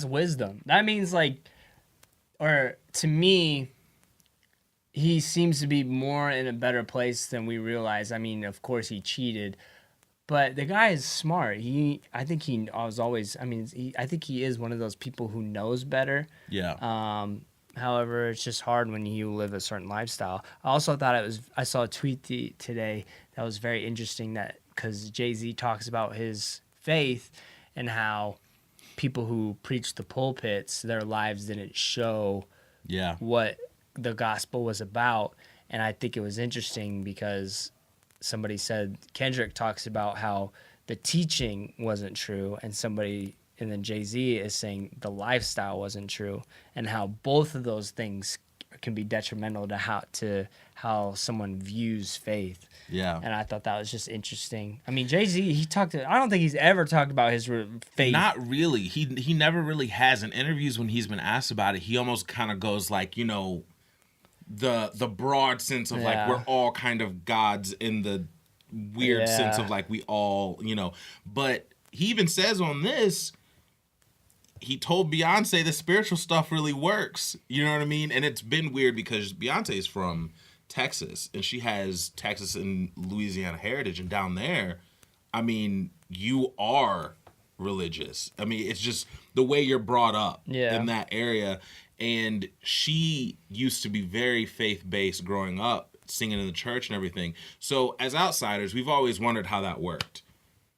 wisdom. That means like, or to me, he seems to be more in a better place than we realize. I mean, of course he cheated, but the guy is smart. I think he is one of those people who knows better. Yeah. However, it's just hard when you live a certain lifestyle. I also thought I saw a tweet today that was very interesting, that because Jay-Z talks about his faith and how people who preach the pulpits, their lives didn't show what the gospel was about. And I think it was interesting because somebody said Kendrick talks about how the teaching wasn't true, and then Jay-Z is saying the lifestyle wasn't true, and how both of those things can be detrimental to how someone views faith. Yeah. And I thought that was just interesting. I mean, Jay-Z, I don't think he's ever talked about his faith. Not really. He never really has. In interviews when he's been asked about it, he almost kind of goes like, the broad sense of like we're all kind of gods in the weird sense of like we all, But he even says on this, he told Beyonce the spiritual stuff really works. You know what I mean? And it's been weird because Beyonce's from Texas, and she has Texas and Louisiana heritage, and down there, I mean, you are religious. I mean, it's just the way you're brought up in that area. And she used to be very faith-based growing up, singing in the church and everything. So as outsiders, we've always wondered how that worked.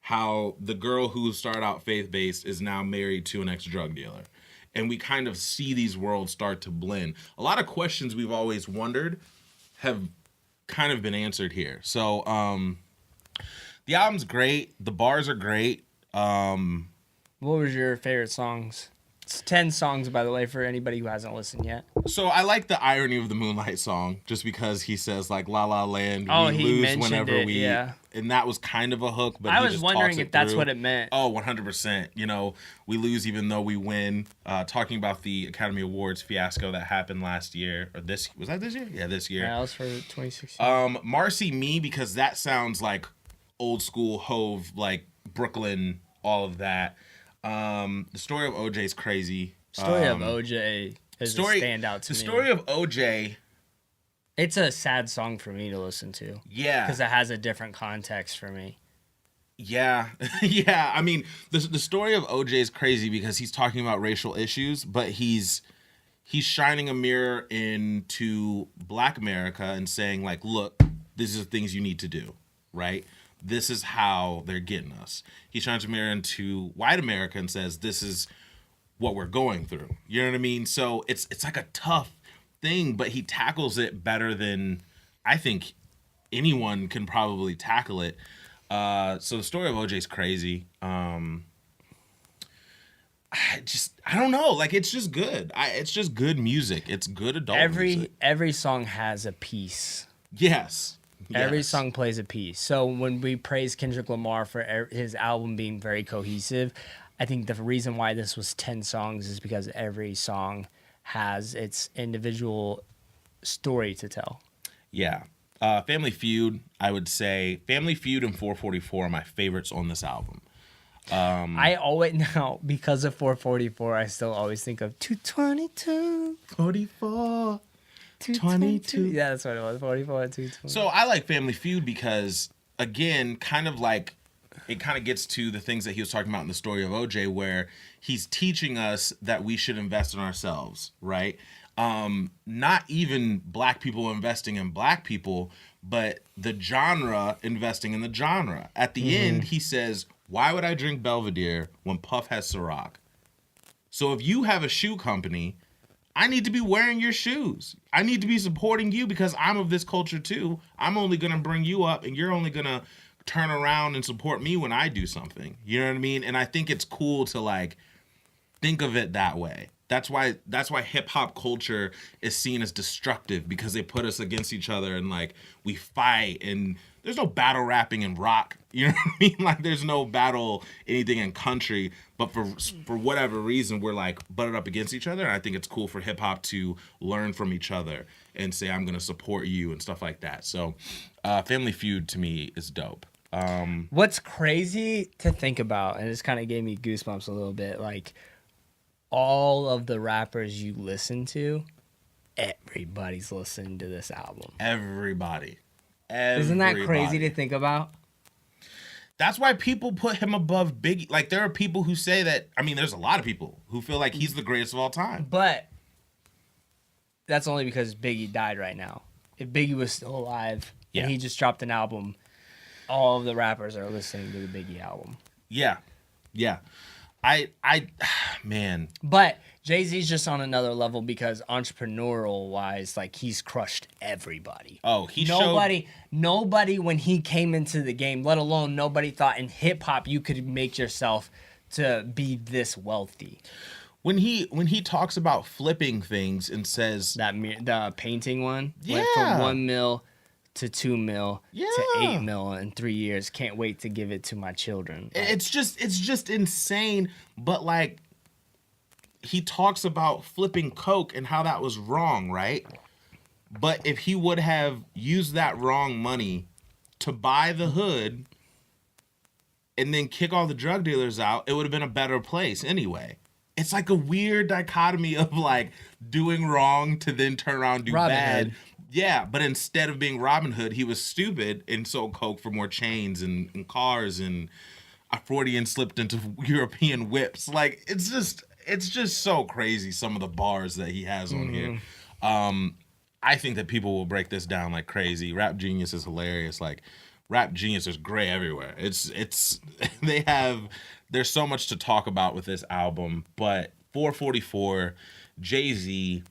How the girl who started out faith-based is now married to an ex-drug dealer. And we kind of see these worlds start to blend. A lot of questions we've always wondered have kind of been answered here. So the album's great. The bars are great. What was your favorite songs? It's 10 songs, by the way, for anybody who hasn't listened yet. So I like the irony of the Moonlight song, just because he says like La La Land, we lose whenever and that was kind of a hook. But I was wondering if that's what it meant. Oh, 100%. We lose even though we win. Talking about the Academy Awards fiasco that happened last year, or was that this year? Yeah, this year. Yeah, that was for 2016. Marcy Me, because that sounds like old school Hove, like Brooklyn, all of that. The story of OJ is crazy. Story of OJ is a standout to me. The story of OJ. It's a sad song for me to listen to. Yeah. Because it has a different context for me. Yeah. Yeah. I mean, the story of OJ is crazy because he's talking about racial issues, but he's shining a mirror into Black America and saying, like, look, these are the things you need to do, right? This is how they're getting us. He shines a mirror into white America and says, this is what we're going through. You know what I mean? So it's like a tough thing, but he tackles it better than I think anyone can probably tackle it. So the story of OJ is crazy. I don't know. Like, it's just good. It's just good music. It's good adult music. Every song has a piece. Yes. Every song plays a piece. So when we praise Kendrick Lamar for his album being very cohesive, I think the reason why this was 10 songs is because every song has its individual story to tell. Yeah. Family Feud, I would say. Family Feud and 444 are my favorites on this album. I always, now, because of 444, I still always think of 222. 44. 22. Yeah, that's what it was. 44 and 220. So I like Family Feud because, again, kind of like it kind of gets to the things that he was talking about in the story of OJ, where he's teaching us that we should invest in ourselves, right? Not even Black people investing in Black people, but the genre investing in the genre. At the end, he says, why would I drink Belvedere when Puff has Ciroc? So if you have a shoe company, I need to be wearing your shoes. I need to be supporting you because I'm of this culture too. I'm only going to bring you up and you're only going to turn around and support me when I do something. You know what I mean? And I think it's cool to like think of it that way. That's why hip hop culture is seen as destructive, because they put us against each other and like we fight, and there's no battle rapping in rock. You know what I mean? Like there's no battle anything in country, but for whatever reason we're like butted up against each other. And I think it's cool for hip hop to learn from each other and say I'm gonna support you and stuff like that. So Family Feud to me is dope. What's crazy to think about, and this kind of gave me goosebumps a little bit, like all of the rappers you listen to, everybody's listening to this album. Everybody. Isn't that crazy to think about? That's why people put him above Biggie. Like, there are people who say that. I mean, there's a lot of people who feel like he's the greatest of all time. But that's only because Biggie died right now. If Biggie was still alive and he just dropped an album, all of the rappers are listening to the Biggie album. Yeah. Man. But Jay-Z's just on another level because entrepreneurial wise, like he's crushed everybody. Oh, Nobody when he came into the game, let alone nobody thought in hip hop you could make yourself to be this wealthy. When he talks about flipping things and says The painting one went Yeah. from 1 mil to 2 mil Yeah. to 8 mil in 3 years. Can't wait to give it to my children. Like, it's just insane. But like, he talks about flipping coke and how that was wrong, right? But if he would have used that wrong money to buy the hood and then kick all the drug dealers out, it would have been a better place anyway. It's like a weird dichotomy of like doing wrong to then turn around and do Robin bad. Hood. Yeah, but instead of being Robin Hood, he was stupid and sold coke for more chains and cars, and a Freudian slipped into European whips. Like, it's just so crazy, some of the bars that he has on here. I think that people will break this down like crazy. Rap Genius is hilarious. Like, Rap Genius is gray everywhere. There's so much to talk about with this album. But 444, Jay-Z,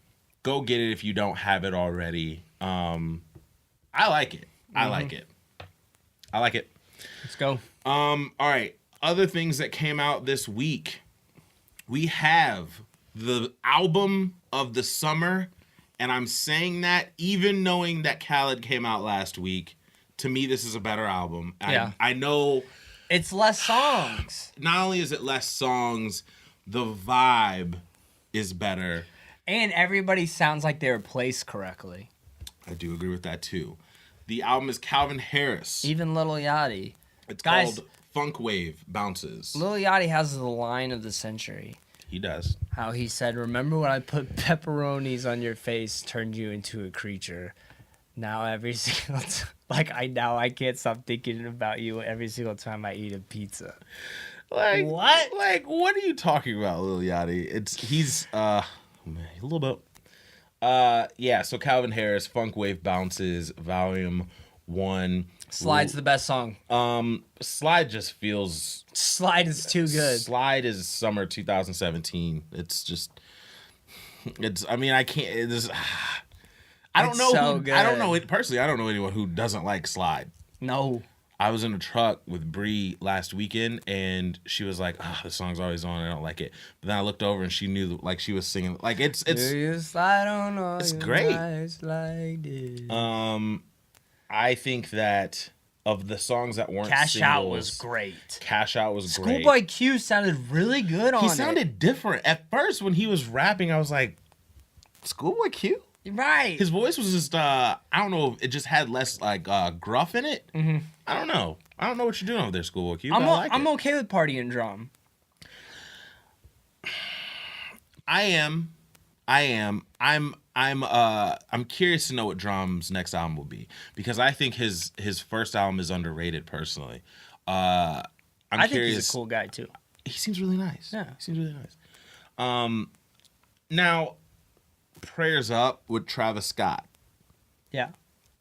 go get it if you don't have it already. I like it. I like it. let's go. All right. Other things that came out this week. We have the album of the summer, and I'm saying that even knowing that Khaled came out last week. To me, this is a better album. Yeah. I know It's less songs. not only is it less songs, the vibe is better. And everybody sounds like they were placed correctly. I do agree with that too. The album is Calvin Harris. Even Lil Yachty. It's Guys, called Funk Wave Bounces. Lil Yachty has the line of the century. He does. How he said, "Remember when I put pepperonis on your face, turned you into a creature? Now every single I can't stop thinking about you every single time I eat a pizza." Like What? Like, what are you talking about, Lil Yachty? He's a little bit. Yeah. So Calvin Harris, Funk Wave Bounces, Volume 1. Slide's the best song. Slide just feels. Slide is too good. Slide is summer 2017. It's just. I mean, I can't. I don't It's know. so Who, good. I don't know it personally. I don't know anyone who doesn't like Slide. No. I was in a truck with Bree last weekend, and she was like, "The song's always on. I don't like it." But then I looked over, and she knew, like, she was singing. Like, it's. Do you slide on all it's your great. nights like this? I think that of the songs that weren't Cash singles, Out was great. Cash Out was great. Schoolboy Q sounded really good on He it. sounded different at first when he was rapping. I was like, Schoolboy Q. Right. His voice was just I don't know. It just had less like gruff in it. Mm-hmm. I don't know what you're doing over there, Schoolboy Q. But I like I'm it. okay with Party and Drum. I am. I'm curious to know what Drum's next album will be, because I think his first album is underrated personally. I think he's a cool guy too. He seems really nice. Yeah. He seems really nice. Now, Prayers Up with Travis Scott. Yeah.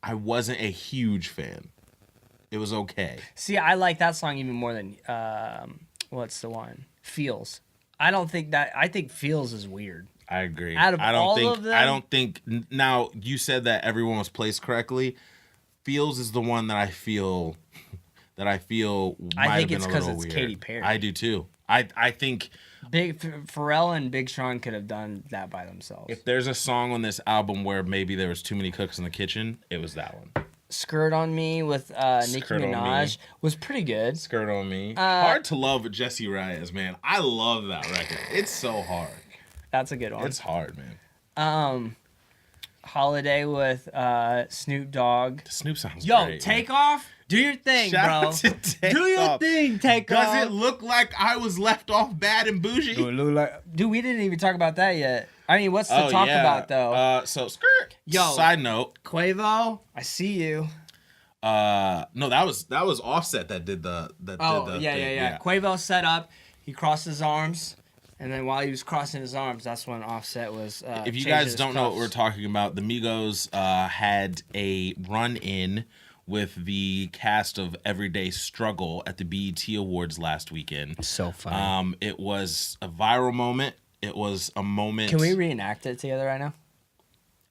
I wasn't a huge fan. It was okay. See, I like that song even more than what's the one? Feels. I think Feels is weird. I agree. Out of I don't all think of them? I don't think now you said that everyone was placed correctly. Feels is the one that I feel might I have think been it's a 'cause little it's weird. Katy Perry. I do too. I think Pharrell and Big Sean could have done that by themselves. if there's a song on this album where maybe there was too many cooks in the kitchen, it was that one. Skirt on Me with Nicki Skirt on Minaj Me. was pretty good. Skirt on Me. Hard to love with Jesse Reyes, man. I love that record. It's so hard. That's a good one. It's hard, man. Holiday with Snoop Dogg. Snoop sounds Yo, great. Take Off. Do your thing, Shout bro. out to Take Do your Off. thing, Take Off. Does it look like I was left off bad and bougie? Dude, we didn't even talk about that yet. I mean, what's to talk about though? So skirt. Yo. Side note. Quavo, I see you. No, that was Offset that did the Yeah. thing. Quavo set up. He crossed his arms, and then while he was crossing his arms, that's when Offset was. If you changing guys his don't know what cuffs. we're talking about, the Migos had a run-in with the cast of Everyday Struggle at the BET Awards last weekend. So funny. It was a viral moment. It was a moment. Can we reenact it together right now?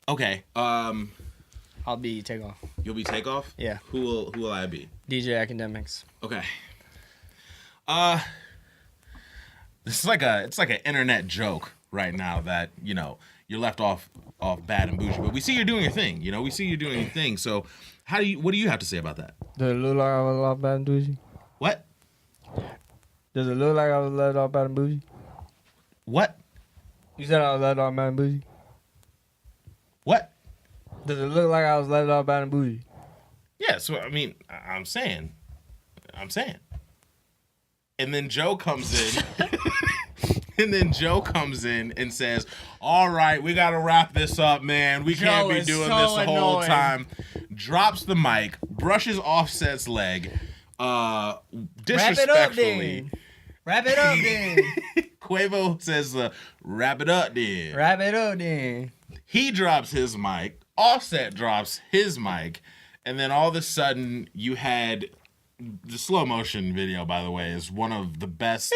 Okay. I'll be Takeoff. You'll be Takeoff? Yeah. Who will I be? DJ Academics. Okay. It's like an internet joke right now that, you know, you're left off bad and bougie, but we see you're doing your thing. You know, we see you doing your thing. So what do you have to say about that? Does it look like I was left bad and bougie? What? Does it look like I was left off bad and bougie? What? You said I was left off bad and bougie. What? Does it look like I was left off bad and bougie? Yeah, so I mean, I'm saying. And then Joe comes in. And says, "All right, we got to wrap this up, man. We can't Joe be is doing so this the whole annoying. time." Drops the mic, brushes Offset's leg, disrespectfully. Wrap it up, then. Quavo says, "Wrap it up, then." Wrap it up, then. He drops his mic. Offset drops his mic, and then all of a sudden, you had the slow motion video. By the way, is one of the best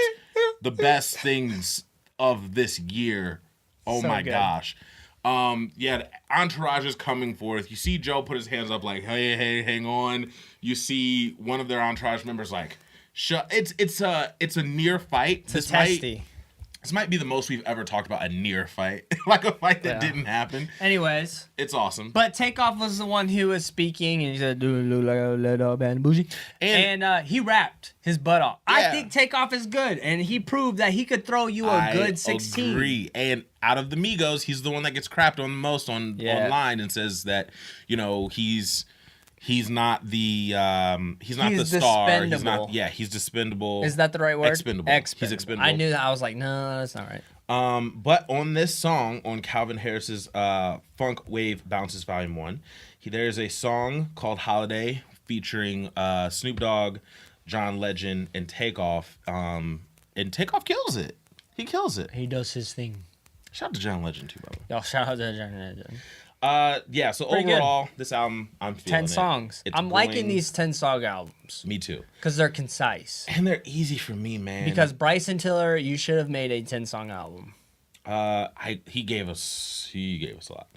things of this year. Oh So my good. gosh. The entourage is coming forth. You see Joe put his hands up like, hey, hang on. You see one of their entourage members like, it's a near fight. It's a testy. This might be the most we've ever talked about a near fight. Like a fight that Yeah. didn't happen. Anyways, It's awesome. but Takeoff was the one who was speaking, and he said, Do it look like I was left off bad and bougie? And and he rapped his butt off. I Yeah. think Takeoff is good, and he proved that he could throw you a good 16. agree. And out of the Migos, he's the one that gets crapped on the most Yeah. online and says that, you know, he's not the he's not the star. He's dispendable. not he's dispendable. Is that the right word? Expendable. He's expendable. I knew that. I was like, no, that's not right. But on this song, on Calvin Harris's Funk Wave Bounces Volume 1, there's a song called Holiday featuring Snoop Dogg, John Legend, and Takeoff. And Takeoff kills it. He kills it. He does his thing. Shout out to John Legend too, by the way. Y'all shout out to John Legend. So Pretty good. overall, this album, I'm feeling 10 it. songs. It's I'm liking bling. these 10-song albums Me too. because they're concise. And they're easy for me, man. Because Bryson Tiller, you should have made a 10-song album. he gave us a lot.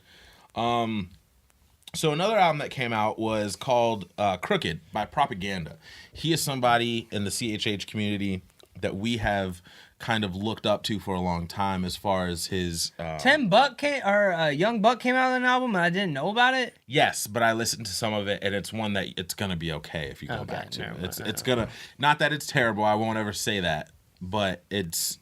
So another album that came out was called Crooked by Propaganda. He is somebody in the CHH community that we have kind of looked up to for a long time as far as his Young Buck came out with an album and I didn't know about it. Yes, but I listened to some of it, and it's one that it's gonna be okay if you go Okay, back to never it. mind. It's gonna, not that it's terrible. I won't ever say that, but it's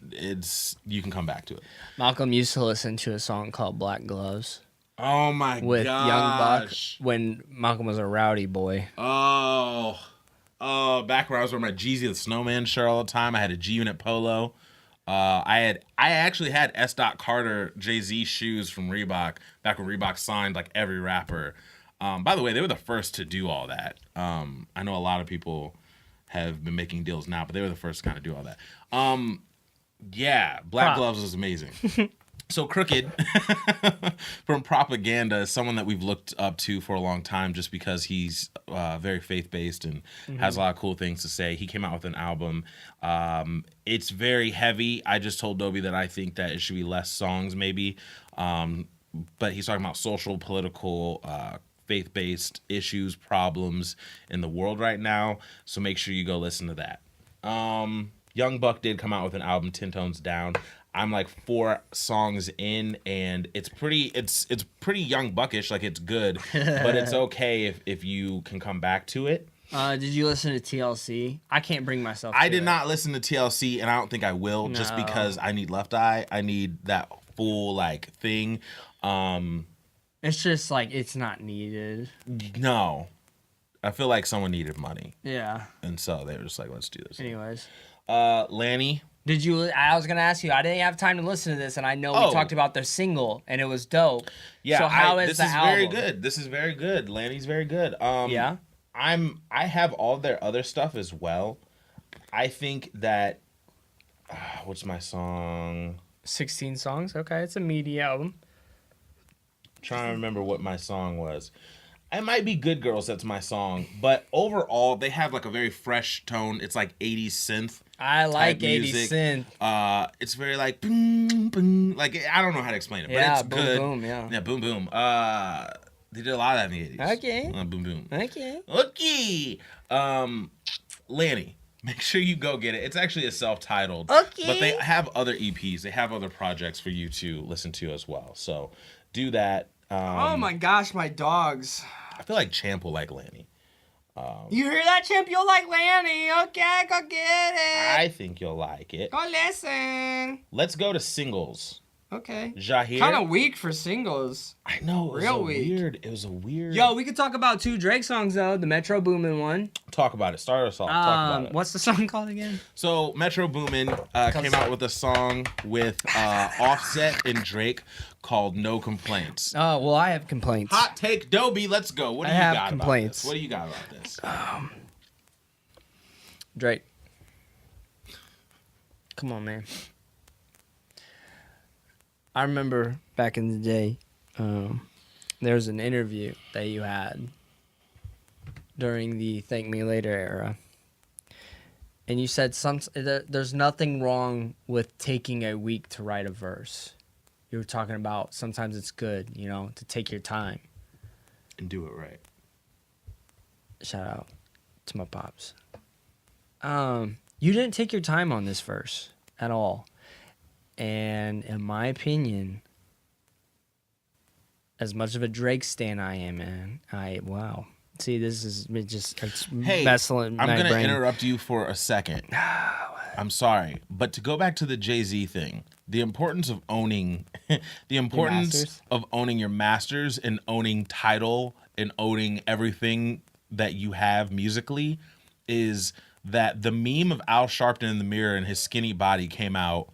you can come back to it. Malcolm used to listen to a song called Black Gloves Oh my with gosh. Young Buck when Malcolm was a rowdy boy. Oh, back when I was wearing my Jeezy the Snowman shirt all the time, I had a G-Unit polo. I actually had S. Carter Jay-Z shoes from Reebok back when Reebok signed like every rapper. By the way, they were the first to do all that. I know a lot of people have been making deals now, but they were the first to kind of do all that. Black Gloves was amazing. So Crooked from Propaganda is someone that we've looked up to for a long time just because he's very faith-based and has a lot of cool things to say. He came out with an album. It's very heavy. I just told Dobie that I think that it should be less songs maybe. But he's talking about social, political, faith-based issues, problems in the world right now. So make sure you go listen to that. Young Buck did come out with an album, 10 Tones Down. I'm like 4 songs in, and it's pretty Young Buckish. Like, it's good, but it's okay if you can come back to it. Did you listen to TLC? I can't bring myself. I did not listen to TLC, and I don't think I will, No. just because I need Left Eye. I need that full like thing. It's just like it's not needed. No, I feel like someone needed money, Yeah. and so they were just like, let's do this. Anyways, Lanny. did you? I was gonna ask you. I didn't have time to listen to this, and I know Oh. we talked about their single, and it was dope. Yeah, So how is this the is album? very good. This is very good. Lanny's very good. Yeah. I have all their other stuff as well. I think that what's my song? 16 songs. Okay, it's a meaty album. Trying to remember what my song was. It might be Good Girls, that's my song. But overall, they have like a very fresh tone. It's like 80s synth. I like type 80s music. synth. It's very like boom, boom. Like, I don't know how to explain it, but Yeah, it's boom, good. boom, yeah. Yeah, boom, boom. They did a lot of that in the 80s. Okay. Boom, boom. Okay. Okay. Lanny, make sure you go get it. It's actually a self-titled. Okay. But they have other EPs. They have other projects for you to listen to as well. So do that. Oh my gosh, my dogs. I feel like Champ will like Lanny. You hear that, Champ? You'll like Lanny. Okay, go get it. I think you'll like it. Go listen. Let's go to singles. Okay. Jahir. Kind of weak for singles. I know. It was real a weak. weird. It was a weird. Yo, we could talk about 2 Drake songs though. The Metro Boomin one. Talk about it. Start us off. Talk about it. What's the song called again? So Metro Boomin came out with a song with Offset and Drake called "No Complaints." Oh well, I have complaints. Hot take, Dobie. Let's go. What do I you have got complaints. about this? What do you got about this? Drake. Come on, man. I remember back in the day, there was an interview that you had during the Thank Me Later era. And you said there's nothing wrong with taking a week to write a verse. You were talking about sometimes it's good, to take your time. And do it right. Shout out to my pops. You didn't take your time on this verse at all. And in my opinion, as much of a Drake stan I am, man, wow. See, this is it's messing I'm my gonna brain. interrupt you for a second. I'm sorry, but to go back to the Jay-Z thing, the importance of owning, masters? of owning your masters and owning title and owning everything that you have musically, is that the meme of Al Sharpton in the mirror and his skinny body came out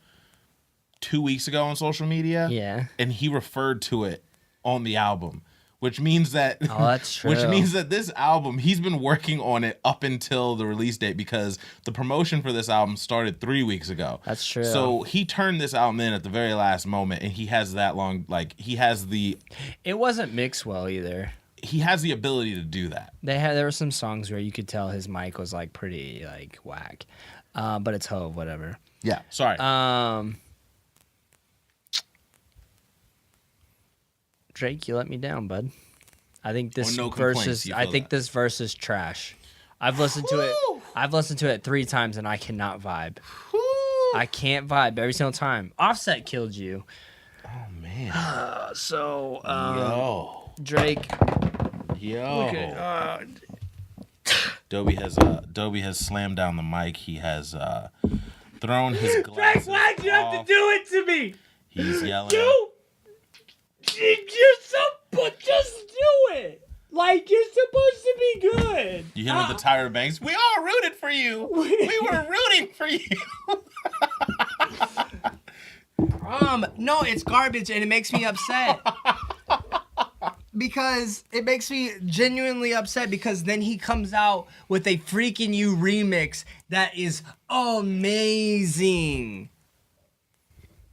2 weeks ago on social media. Yeah. And he referred to it on the album, which means that Oh, that's true. which means that this album, he's been working on it up until the release date, because the promotion for this album started 3 weeks ago. That's true. So he turned this album in at the very last moment, and he has that long, like, It wasn't mixed well either. he has the ability to do that. There were some songs where you could tell his mic was like pretty like whack. But it's Hove, whatever. Yeah. Sorry. Drake, you let me down, bud. I think this no verse complaints, is. you I feel think that. this verse is trash. I've listened to it. I've listened to it 3 times and I cannot vibe. I can't vibe every single time. Offset killed you. Oh man. So Yo. Drake. Dobie has slammed down the mic. He has thrown his glasses Drake, why'd you have to off. do it to me? He's yelling. You're just do it. Like you're supposed to be good. You hit him with the Tyra Banks. We all rooted for you. We were rooting for you. No, it's garbage and it makes me upset. Because it makes me genuinely upset, because then he comes out with a Freaking You remix that is amazing.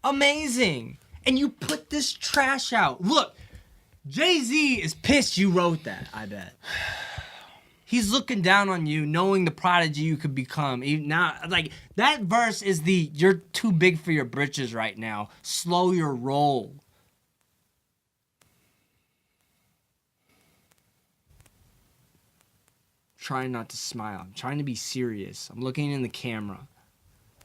Amazing. And you put this trash out. Look, Jay-Z is pissed you wrote that, I bet. He's looking down on you, knowing the prodigy you could become. Even now, like, that verse is you're too big for your britches right now. Slow your roll. Trying not to smile. I'm trying to be serious. I'm looking in the camera.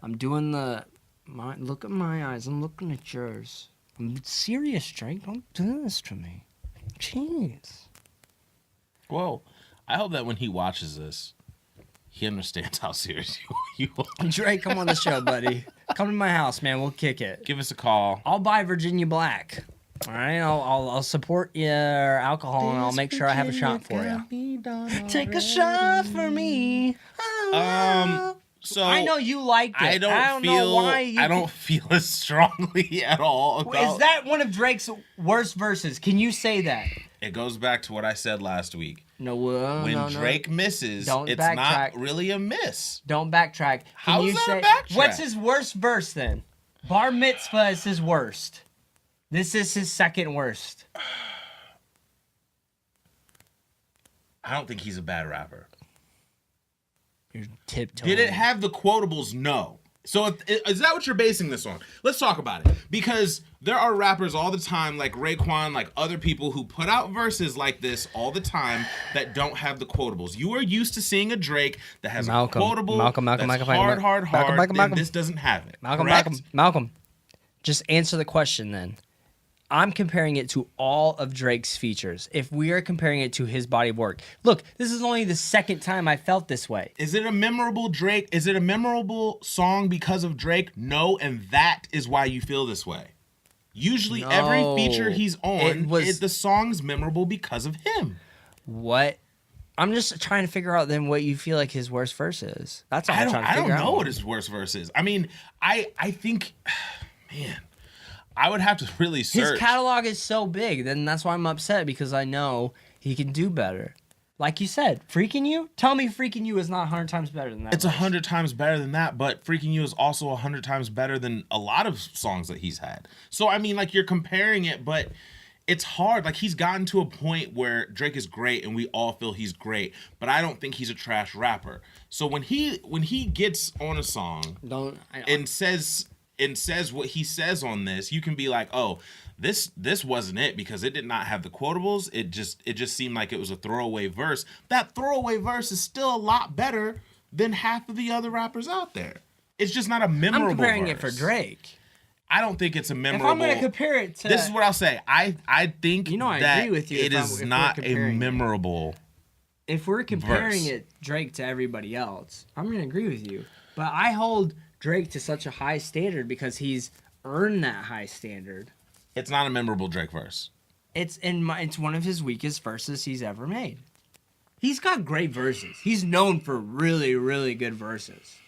I'm doing look at my eyes. I'm looking at yours. I'm serious, Drake. Don't do this to me. Jeez. Well, I hope that when he watches this, he understands how serious you are. Drake, come on the show, buddy. Come to my house, man. We'll kick it. Give us a call. I'll buy Virginia Black. All right, I'll support your alcohol, and I'll make sure I have a shot for you. Take a shot for me. So I know you liked it. I don't feel as strongly at all about. Is that one of Drake's worst verses? Can you say that? It goes back to what I said last week. No, when Drake misses, Don't it's backtrack. not really a miss. Don't backtrack. How is that a backtrack? What's his worst verse then? Bar Mitzvah is his worst. This is his second worst. I don't think he's a bad rapper. You're tiptoeing. Did it have the quotables? No. So is that what you're basing this on? Let's talk about it. Because there are rappers all the time, like Raekwon, like other people who put out verses like this all the time that don't have the quotables. You are used to seeing a Drake that has a quotable that's hard, then this doesn't have it. Malcolm. Just answer the question then. I'm comparing it to all of Drake's features. If we are comparing it to his body of work. Look, this is only the second time I felt this way. Is it a memorable Drake? Is it a memorable song because of Drake? No, and that is why you feel this way. Usually every feature he's on, the song's memorable because of him. What? I'm just trying to figure out then what you feel like his worst verse is. That's all I'm trying to figure out. I don't know what his worst verse is. I mean, I think, man, I would have to really search. His catalog is so big, then that's why I'm upset, because I know he can do better. Like you said, Freaking You? Tell me Freaking You is not 100 times better than that. It's 100 times better than that, but Freaking You is also 100 times better than a lot of songs that he's had. So, I mean, like, you're comparing it, but it's hard. Like, he's gotten to a point where Drake is great and we all feel he's great, but I don't think he's a trash rapper. So when he gets on a song and says what he says on this, you can be like, oh, this wasn't it, because it did not have the quotables. It just seemed like it was a throwaway verse. That throwaway verse is still a lot better than half of the other rappers out there. It's just not a memorable verse. I'm comparing it for Drake. I don't think it's a memorable. If I'm going to compare it to... This is what I'll say. I think I agree with you. It is not a memorable If we're comparing Drake to everybody else, I'm going to agree with you. But I hold Drake to such a high standard because he's earned that high standard. It's not a memorable Drake verse. It's one of his weakest verses he's ever made. He's got great verses. He's known for really, really good verses.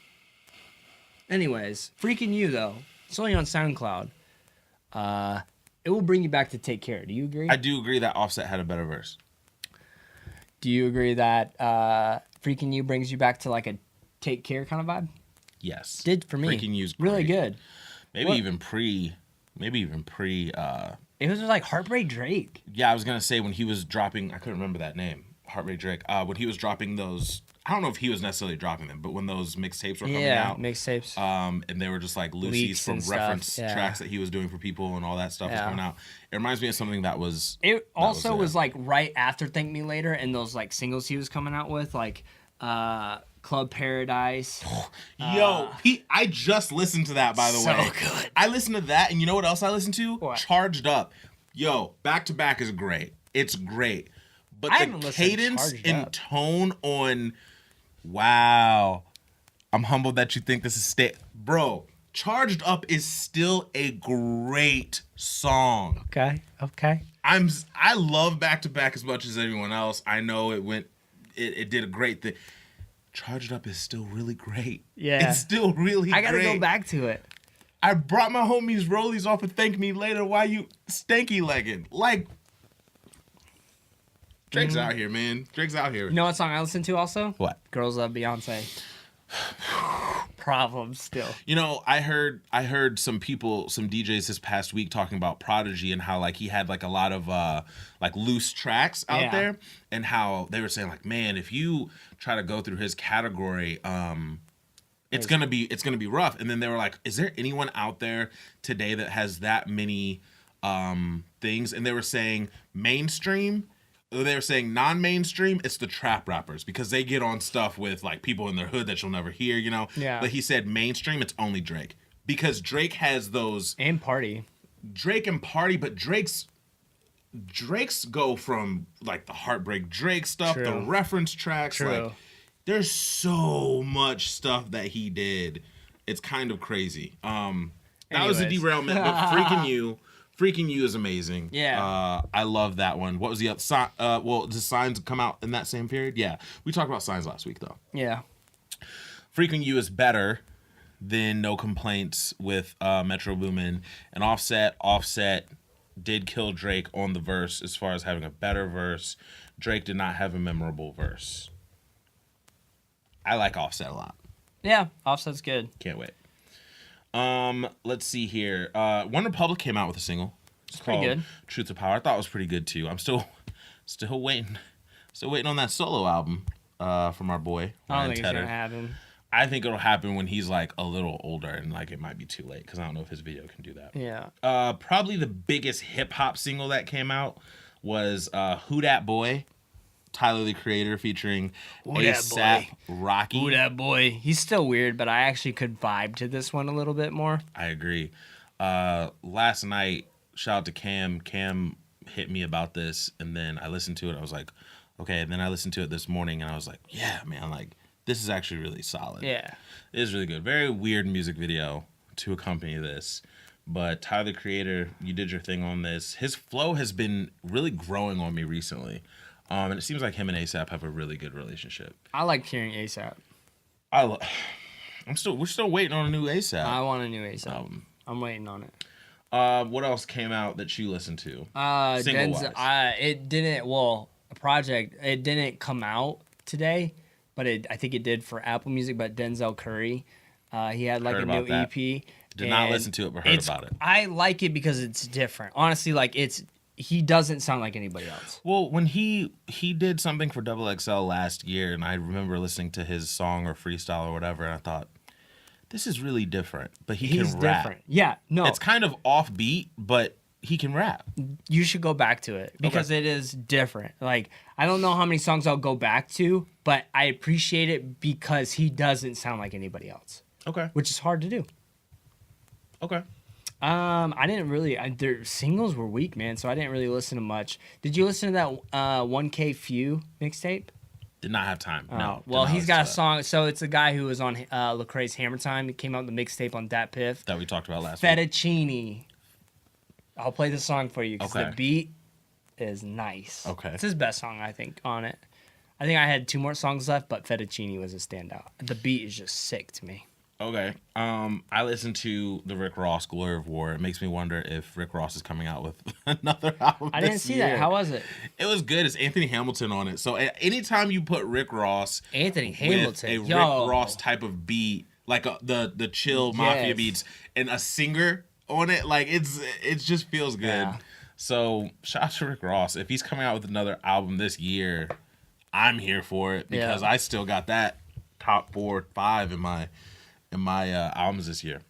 Anyways, Freaking You, though, it's only on SoundCloud. It will bring you back to Take Care. Do you agree? I do agree that Offset had a better verse. Do you agree that Freaking You brings you back to like a Take Care kind of vibe? Yes. Did for me. Freaking You's really good. Maybe even pre. It was like Heartbreak Drake. Yeah, I was gonna say when he was dropping. I couldn't remember that name. Heartbreak Drake. When he was dropping those. I don't know if he was necessarily dropping them, but when those mixtapes were coming out, mixtapes, and they were just like Lucy's from reference tracks that he was doing for people and all that stuff was coming out. It reminds me of something that was. It also was like right after Thank Me Later, and those like singles he was coming out with, like Club Paradise. Yo, I just listened to that, by the way. So good. I listened to that, and you know what else I listened to? What? Charged Up. Yo, Back to Back is great. It's great. But the cadence and tone on, wow, I'm humbled that you think this is bro, Charged Up is still a great song. Okay. I love Back to Back as much as anyone else. I know it did a great thing. Charged Up is still really great. Yeah. It's still really great. I gotta go back to it. I brought my homies rollies off of Thank Me Later. Why you stanky legging? Like, Drake's out here, man. Drake's out here. You know what song I listen to also? What? Girls Love Beyonce. Problem still. You know, I heard some DJs this past week talking about Prodigy and how like he had like a lot of like loose tracks out there, and how they were saying like, man, if you try to go through his category, it's gonna be rough. And then they were like, is there anyone out there today that has that many things? And they were saying mainstream. they were saying non-mainstream, it's the trap rappers because they get on stuff with like people in their hood that you'll never hear, you know. Yeah. But he said mainstream, it's only Drake because Drake has those And Party. Drake and Party, but Drake's go from like the Heartbreak Drake stuff, True. the reference tracks, True. like there's so much stuff that he did. It's kind of crazy. That was a Anyways. derailment, but Freaking You is amazing. Yeah. I love that one. What was the other? Well, does Signs come out in that same period? Yeah. We talked about Signs last week, though. Yeah. Freaking You is better than No Complaints with Metro Boomin and Offset. Offset did kill Drake on the verse as far as having a better verse. Drake did not have a memorable verse. I like Offset a lot. Yeah. Offset's good. Can't wait. Let's see here. One Republic came out with a single. It's pretty called good. Truth to Power. I thought it was pretty good too. I'm still waiting on that solo album from our boy I don't Ryan think it's Tedder. gonna happen. I think it'll happen when he's like a little older and like it might be too late because I don't know if his video can do that. Yeah. Probably the biggest hip hop single that came out was Who Dat Boy, Tyler the Creator featuring Who Dat ASAP Boy? Rocky. Ooh, that boy. He's still weird, but I actually could vibe to this one a little bit more. I agree. Last night, shout out to Cam. Cam hit me about this, and then I listened to it. I was like, okay. And then I listened to it this morning, and I was like, yeah, man, like this is actually really solid. Yeah. It is really good. Very weird music video to accompany this. But Tyler the Creator, you did your thing on this. His flow has been really growing on me recently. And it seems like him and ASAP have a really good relationship. I like hearing ASAP. We're still waiting on a new ASAP. I want a new ASAP. I'm waiting on it. What else came out that you listened to? Denzel, it didn't. Well, a project. It didn't come out today, but I think it did for Apple Music. But Denzel Curry, he had like Heard a new about that. EP. Did not listen to it, but heard about it. I like it because it's different. Honestly, like he doesn't sound like anybody else. Well, when he did something for Double XL last year, and I remember listening to his song or freestyle or whatever, and I thought, this is really different. But He's can rap. different. Yeah, no. It's kind of offbeat, but he can rap. You should go back to it because it is different. Like, I don't know how many songs I'll go back to, but I appreciate it because he doesn't sound like anybody else, Okay. which is hard to do. Okay. I didn't really. Their singles were weak, man. So I didn't really listen to much. Did you listen to that 1K Few mixtape? Did not have time. No. Well, Did not he's got a listen to song. So it's a guy who was on Lecrae's Hammer Time. He came out with the mixtape on Dat Piff. that we talked about last week. Fettuccine. I'll play the song for you because Okay. the beat is nice. Okay. It's his best song, I think, on it. I think I had 2 more songs left, but Fettuccine was a standout. The beat is just sick to me. Okay. I listened to the Rick Ross Glory of War. It makes me wonder if Rick Ross is coming out with another album. I didn't see that. How was it? It was good. It's Anthony Hamilton on it. So anytime you put Rick Ross Anthony with Hamilton. a Rick Ross type of beat, like the chill mafia Yes. beats, and a singer on it, like it just feels good. Yeah. So shout out to Rick Ross. If he's coming out with another album this year, I'm here for it because Yeah. I still got that top 4, 5 in my albums this year.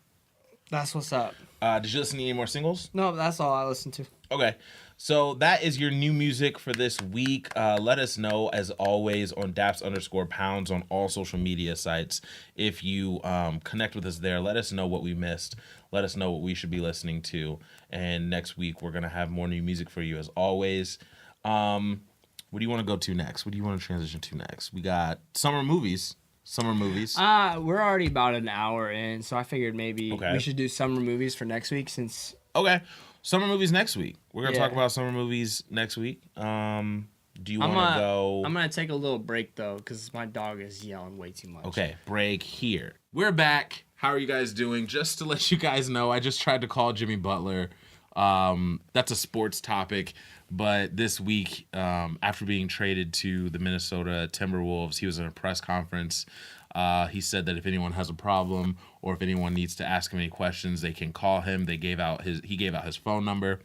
That's what's up. Did you listen to any more singles? No, that's all I listened to. Okay. So that is your new music for this week. Let us know, as always, on Daps_pounds on all social media sites. If you connect with us there, let us know what we missed. Let us know what we should be listening to. And next week, we're going to have more new music for you, as always. What do you want to go to next? What do you want to transition to next? We got summer movies. We're already about an hour in, so I figured maybe Okay. we should do summer movies for next week since... Okay. Summer movies next week. We're going to Yeah. talk about summer movies next week. Do you want to go? I'm going to take a little break, though, because my dog is yelling way too much. Okay, break here. We're back. How are you guys doing? Just to let you guys know, I just tried to call Jimmy Butler. That's a sports topic. But this week, after being traded to the Minnesota Timberwolves, he was in a press conference. He said that if anyone has a problem or if anyone needs to ask him any questions, they can call him. He gave out his phone number.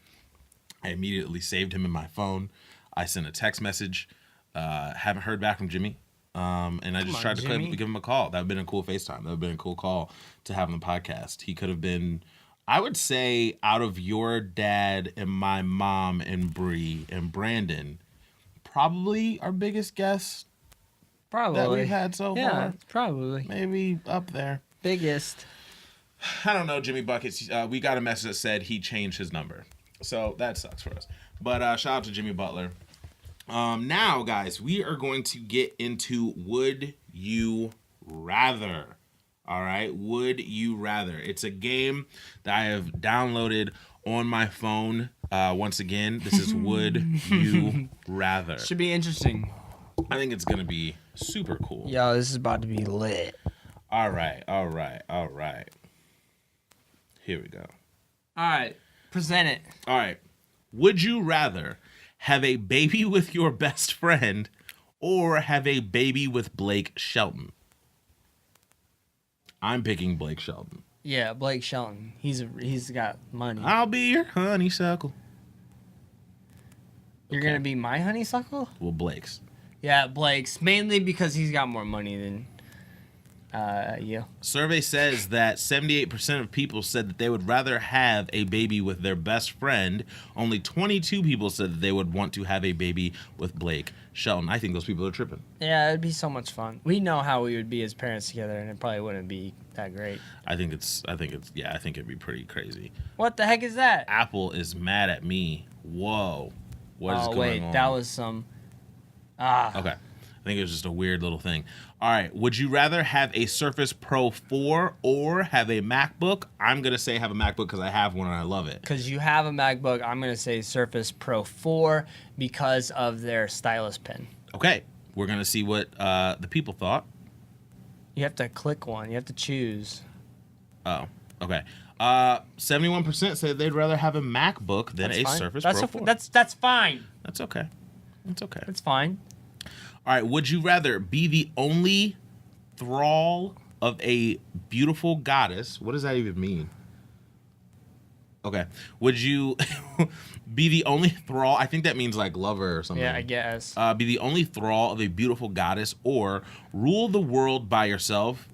I immediately saved him in my phone. I sent a text message. Haven't heard back from Jimmy. And I just tried to give him a call. That would have been a cool FaceTime. That would have been a cool call to have on the podcast. He could have been, I would say, out of your dad and my mom and Bree and Brandon, probably our biggest guess Probably. that we've had so Yeah, far. it's probably. Maybe up there. Biggest. I don't know, Jimmy Buckets. We got a message that said he changed his number. So that sucks for us. But shout out to Jimmy Butler. Now, guys, we are going to get into Would You Rather. All right, Would You Rather. It's a game that I have downloaded on my phone. Once again, this is Would You Rather. Should be interesting. I think it's going to be super cool. Yo, this is about to be lit. All right. Here we go. All right, present it. All right. Would you rather have a baby with your best friend or have a baby with Blake Shelton? I'm picking Blake Shelton. Yeah, Blake Shelton. He's got money. I'll be your honeysuckle. You're okay. gonna be my honeysuckle? Well, Blake's. Yeah, Blake's. Mainly because he's got more money than you. Survey says that 78% of people said that they would rather have a baby with their best friend. Only 22 people said that they would want to have a baby with Blake Shelton. I think those people are tripping. Yeah, it'd be so much fun. We know how we would be as parents together, and it probably wouldn't be that great. I think it'd be pretty crazy. What the heck is that? Apple is mad at me. Whoa. What is going on? That was some... Okay. I think it was just a weird little thing. All right. Would you rather have a Surface Pro 4 or have a MacBook? I'm going to say have a MacBook because I have one and I love it. Because you have a MacBook, I'm going to say Surface Pro 4 because of their stylus pen. Okay. We're going to see what the people thought. You have to click one. You have to choose. Oh, okay. 71% said they'd rather have a MacBook than a Surface Pro 4. That's fine. That's okay. That's okay. That's fine. All right. Would you rather be the only thrall of a beautiful goddess? What does that even mean? Okay. Would you be the only thrall? I think that means like lover or something. Yeah, I guess. Be the only thrall of a beautiful goddess or rule the world by yourself?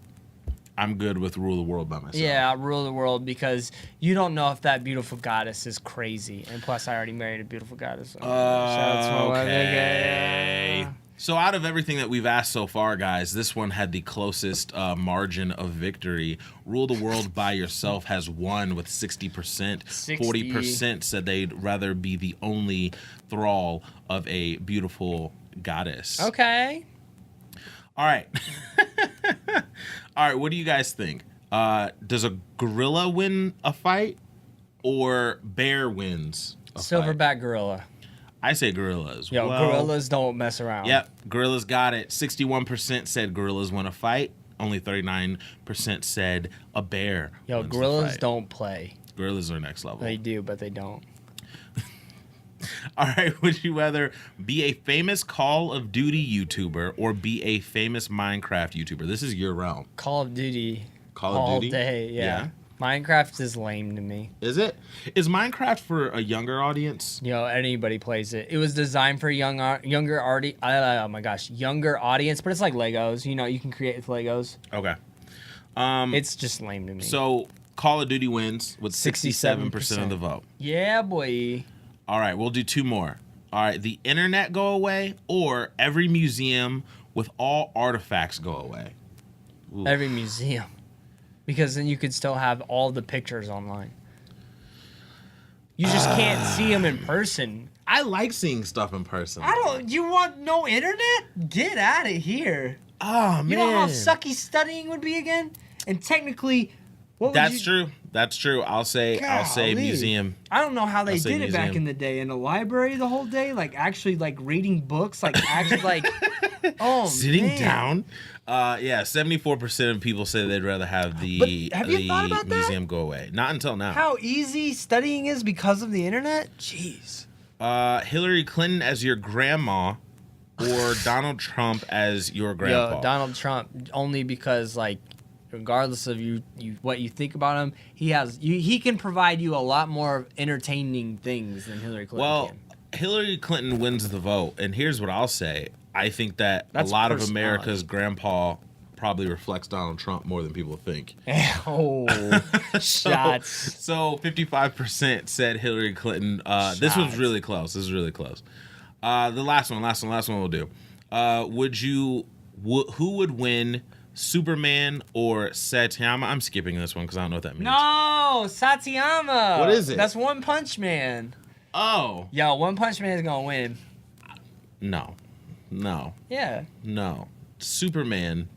I'm good with rule the world by myself. Yeah, I'll rule the world because you don't know if that beautiful goddess is crazy. And plus, I already married a beautiful goddess. So Okay. So out of everything that we've asked so far, guys, this one had the closest margin of victory. Rule the world by yourself has won with 60%. 40% said they'd rather be the only thrall of a beautiful goddess. Okay. All right. All right, what do you guys think? Does a gorilla win a fight or bear wins a Silverback fight? gorilla. I say gorillas. Yo, well, gorillas don't mess around. Yep, gorillas got it. 61% said gorillas win a fight. Only 39% said a bear. Yo, wins the gorillas fight. don't play. Gorillas are next level. They do, but they don't. All right, would you rather be a famous Call of Duty YouTuber or be a famous Minecraft YouTuber? This is your realm. Call of Duty. Call of all Duty? day, yeah. Minecraft is lame to me. Is it? Is Minecraft for a younger audience? Anybody plays it. It was designed for younger audience, but it's like Legos. You can create with Legos. Okay. It's just lame to me. So Call of Duty wins with 67% of the vote. Yeah, boy. All right, we'll do two more. All right, the internet go away or every museum with all artifacts go away? Ooh. Every museum. Because then you could still have all the pictures online. You just can't see them in person. I like seeing stuff in person. You want no internet? Get out of here. Oh, man. You know how sucky studying would be again? And technically, That's true. That's true. I'll say Golly. museum. I don't know how they did it back museum. in the day. In a library the whole day? Like, actually, like, reading books? Like, actually, like, oh, Sitting man. down? Yeah, 74% of people say they'd rather have the But have you thought about that? museum go away. Not until now. How easy studying is because of the internet? Jeez. Hillary Clinton as your grandma or Donald Trump as your grandpa? Yo, Donald Trump, only because, like, regardless of what you think about him, he can provide you a lot more entertaining things than Hillary Clinton can. Hillary Clinton wins the vote, and here's what I'll say. I think that That's a lot of personality. America's grandpa probably reflects Donald Trump more than people think. Oh, shots. So 55% said Hillary Clinton. This was really close. The last one we'll do. Who would win, Superman or Saitama? I'm skipping this one because I don't know what that means. No, Saitama. What is it? That's One Punch Man. Oh. Yo, One Punch Man is gonna win. No. Yeah. No. Superman.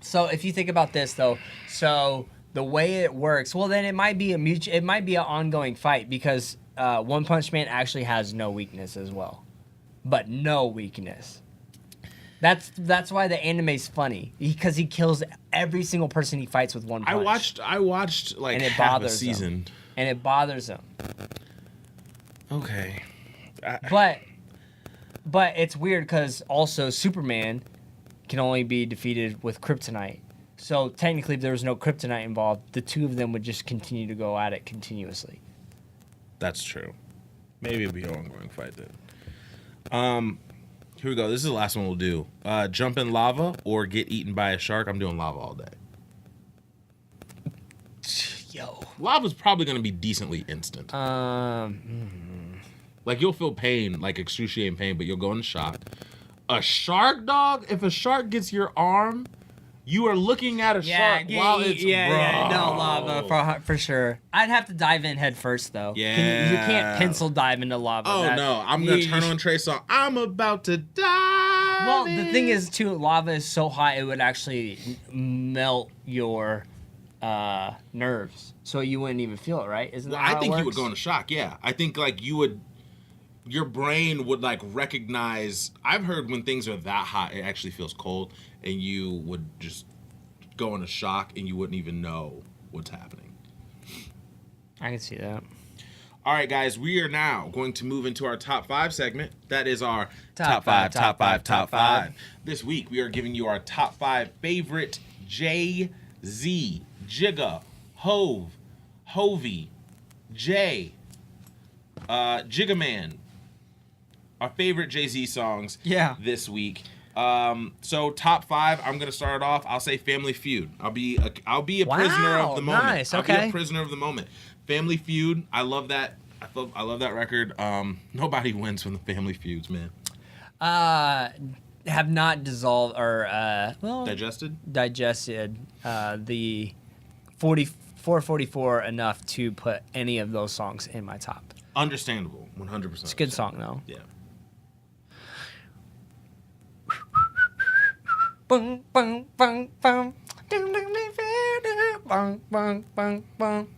So if you think about this though, so the way it works, well then it might be an ongoing fight because One Punch Man actually has no weakness as well, but no weakness. That's why the anime's funny because he kills every single person he fights with one punch. I watched like And it half a bothers season. him. And it bothers him. Okay. But it's weird because also Superman can only be defeated with kryptonite. So technically, if there was no kryptonite involved, the two of them would just continue to go at it continuously. That's true. Maybe it'll be an ongoing fight then. Here we go. This is the last one we'll do. Jump in lava or get eaten by a shark. I'm doing lava all day. Yo. Lava's probably going to be decently instant. Like, you'll feel pain, like excruciating pain, but you'll go into shock. A shark, dog? If a shark gets your arm, you are looking at a shark while it's... No, lava, for sure. I'd have to dive in head first, though. Yeah. You can't pencil dive into lava. Oh, no. I'm going to turn on Trey's song. I'm about to die. Well, the thing is, too, lava is so hot, it would actually melt your nerves. So you wouldn't even feel it, right? Isn't that how I think it you would works? go into shock, yeah. I think, like, your brain would, like, recognize... I've heard when things are that hot, it actually feels cold, and you would just go into shock, and you wouldn't even know what's happening. I can see that. All right, guys, we are now going to move into our top 5 segment. That is our Top five. This week, we are giving you our top 5 favorite Jay-Z, Jigga, Hove, Hovey, Jay, Jigga Man. Our favorite Jay-Z songs this week. So top 5, I'm gonna start it off. I'll say Family Feud. I'll be a prisoner of the moment. Nice, I'll okay. be a prisoner of the moment. Family Feud. I love that. I love that record. Nobody wins from the Family Feuds, man. Have not dissolved or Digested the 444 enough to put any of those songs in my top. Understandable, 100%. It's a good song though. Yeah. Bum, bum, bum, bum. Bum, bum, bum, bum.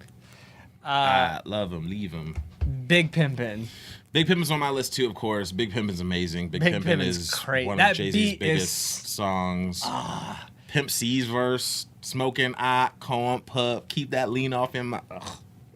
I love him. Leave him. Big Pimpin'. Big Pimpin's on my list too, of course. Big Pimpin's amazing. Big Pimpin' Pimpin's is great. one That of Jay-Z's beat biggest is- songs. Pimp C's verse, smoking corn pup, keep that lean off him.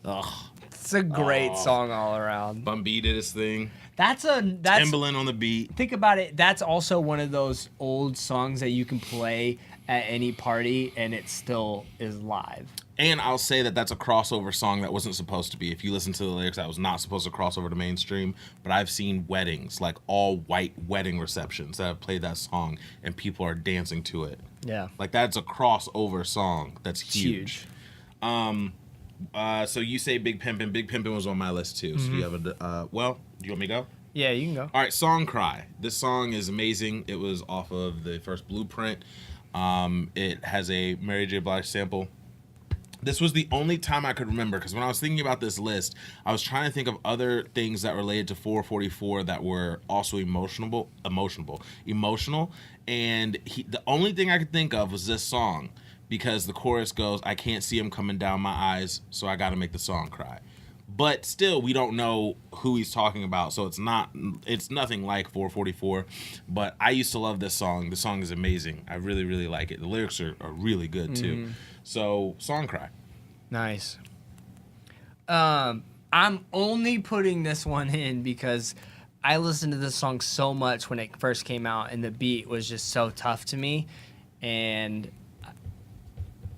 Ugh. It's a great song all around. Bun B did his thing. That's Timbaland on the beat. think about it. That's also one of those old songs that you can play at any party and it still is live. And I'll say that that's a crossover song that wasn't supposed to be. If you listen to the lyrics, that was not supposed to cross over to mainstream. But I've seen weddings, like all white wedding receptions that have played that song and people are dancing to it. Yeah. Like that's a crossover song that's huge. So you say Big Pimpin'. Big Pimpin' was on my list too. So do you have a do you want me to go? Yeah, you can go. All right, Song Cry. This song is amazing. It was off of the first Blueprint. It has a Mary J. Blige sample. This was the only time I could remember, because when I was thinking about this list, I was trying to think of other things that related to 444 that were also emotional, and the only thing I could think of was this song, because the chorus goes, I can't see him coming down my eyes, so I gotta make the song cry. But still, we don't know who he's talking about, so it's nothing like 444. But I used to love this song. The song is amazing. I really, really like it. The lyrics are really good too. So, Song Cry. Nice. I'm only putting this one in because I listened to this song so much when it first came out, and the beat was just so tough to me, and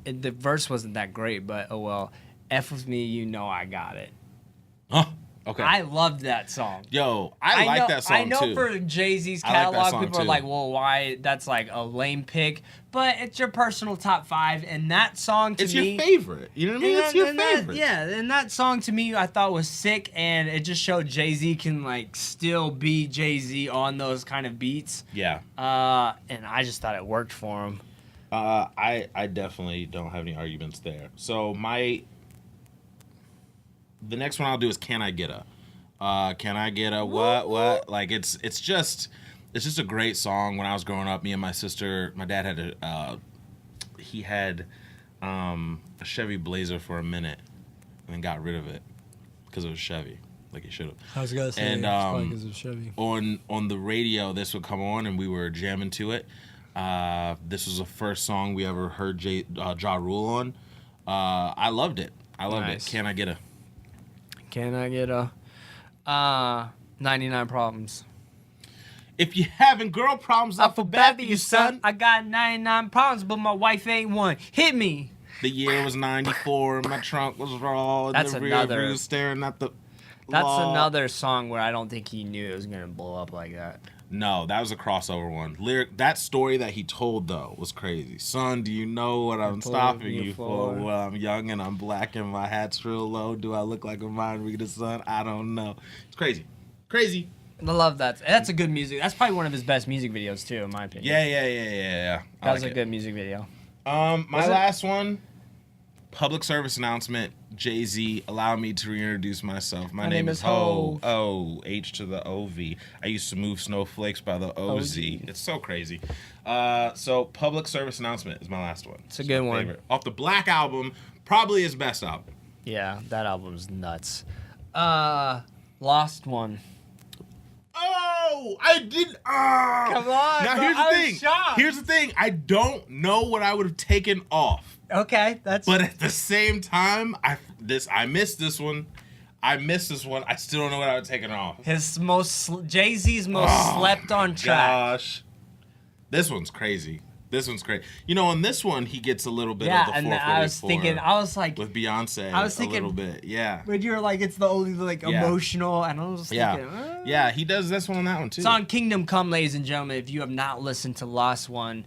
the verse wasn't that great. But oh well. F with me, you know I got it. Huh? Okay. I loved that song. Yo, I like know, that song I know too. for Jay-Z's I like that catalog, song, people are too. like, well, why? That's like a lame pick. But it's your personal top 5, and that song to It's me... your favorite. You know what I mean? It's your favorite. Yeah, and that song to me I thought was sick, and it just showed Jay-Z can like still be Jay-Z on those kind of beats. Yeah. And I just thought it worked for him. I definitely don't have any arguments there. So the next one I'll do is Can I Get A? Can I Get A what? Like it's just a great song. When I was growing up, me and my sister, my dad had he had a Chevy Blazer for a minute and then got rid of it because it was Chevy, like he should have. I was gonna say, And it's probably 'cause of Chevy. on the radio, this would come on and we were jamming to it. This was the first song we ever heard Ja Rule on. I loved it. Nice. Can I Get A? Can I get a 99 Problems? If you having girl problems, I feel bad for you, son. I got 99 problems, but my wife ain't one. Hit me. The year was 94 and my trunk was raw. And That's the another- rear view staring at the That's law. another song where I don't think he knew it was gonna blow up like that. No, that was a crossover one. That story that he told, though, was crazy. Son, do you know what I'm stopping you for? Well, I'm young and I'm black and my hat's real low. Do I look like a mind reader, son? I don't know. It's crazy. Crazy. I love that. That's a good music. That's probably one of his best music videos too, in my opinion. Yeah. That was a good music video. My Was it? last one, public service announcement. Jay-Z, allow me to reintroduce myself. My name is Ho. O-H to the O-V. I used to move snowflakes by the O-Z. It's so crazy. So public service announcement is my last one. It's a good my one. favorite. Off the Black album, probably his best album. Yeah, that album's nuts. Lost One. Oh, I did. Oh. Come on, Now bro, here's I the was thing. shocked. Here's the thing. I don't know what I would have taken off. Okay, that's. But at the same time, I missed this one. I still don't know what I would have taken off. His Jay-Z's most slept on track. Gosh, this one's crazy. You know, on this one, he gets a little bit of the 444 I was like, with Beyonce. I was thinking- a little bit. Yeah. when you're like, it's the only like Yeah. emotional, and I was just thinking, Yeah, he does this one on that one too. It's on Kingdom Come, ladies and gentlemen. If you have not listened to Lost One,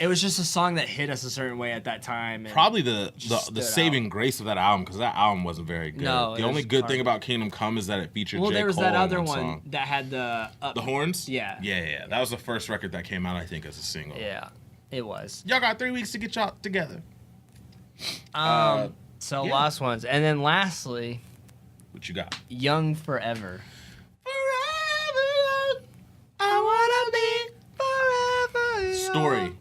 it was just a song that hit us a certain way at that time. And Probably the stood saving grace of that album, because that album wasn't very good. No, the it only was good thing hard. about Kingdom Come is that it featured well, J. there was Cole that on other one one song. that had the The horns? Yeah. Yeah. That was the first record that came out, I think, as a single. Yeah, it was. Y'all got 3 weeks to get y'all together. So yeah. Lost Ones, and then lastly, What you got? Young Forever. Forever young, I wanna be forever young. Story.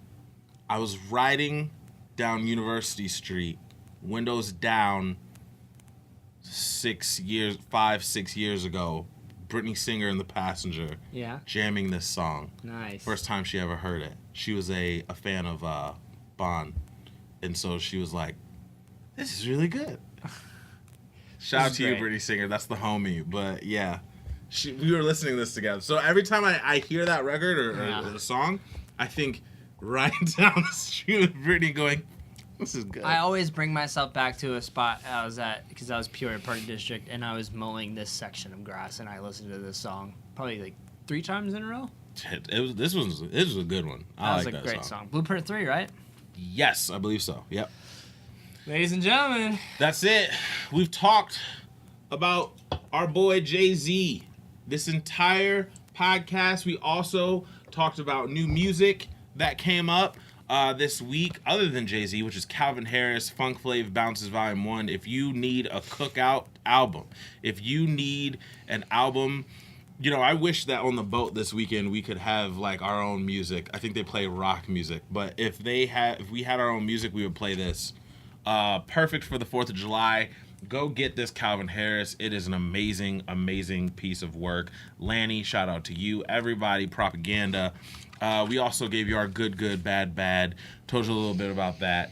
I was riding down University Street, windows down, 6 years ago. Brittany Singer in the passenger, Yeah. jamming this song. Nice. First time she ever heard it. She was a fan of Bond, and so she was like, "This is really good." Shout out is to you, great. Brittany Singer. That's the homie. But yeah, we were listening to this together. So every time I hear that record or the song, I think riding down the street with Brittany going, "This is good." I always bring myself back to a spot I was at because I was Peoria Park District and I was mowing this section of grass and I listened to this song probably like 3 times in a row. This was a good one. I That like was a that great song. song. Blueprint 3, right? Yes, I believe so. Yep. Ladies and gentlemen. That's it. We've talked about our boy Jay-Z. This entire podcast, we also talked about new music that came up this week, other than Jay-Z, which is Calvin Harris, Funk Flav Bounces Volume 1. If you need a cookout album, if you need an album, you know, I wish that on the boat this weekend we could have like our own music. I think they play rock music, but if we had our own music, we would play this. Perfect for the 4th of July. Go get this Calvin Harris. It is an amazing, amazing piece of work. Lanny, shout out to you. Everybody, Propaganda. We also gave you our good, bad. Told you a little bit about that.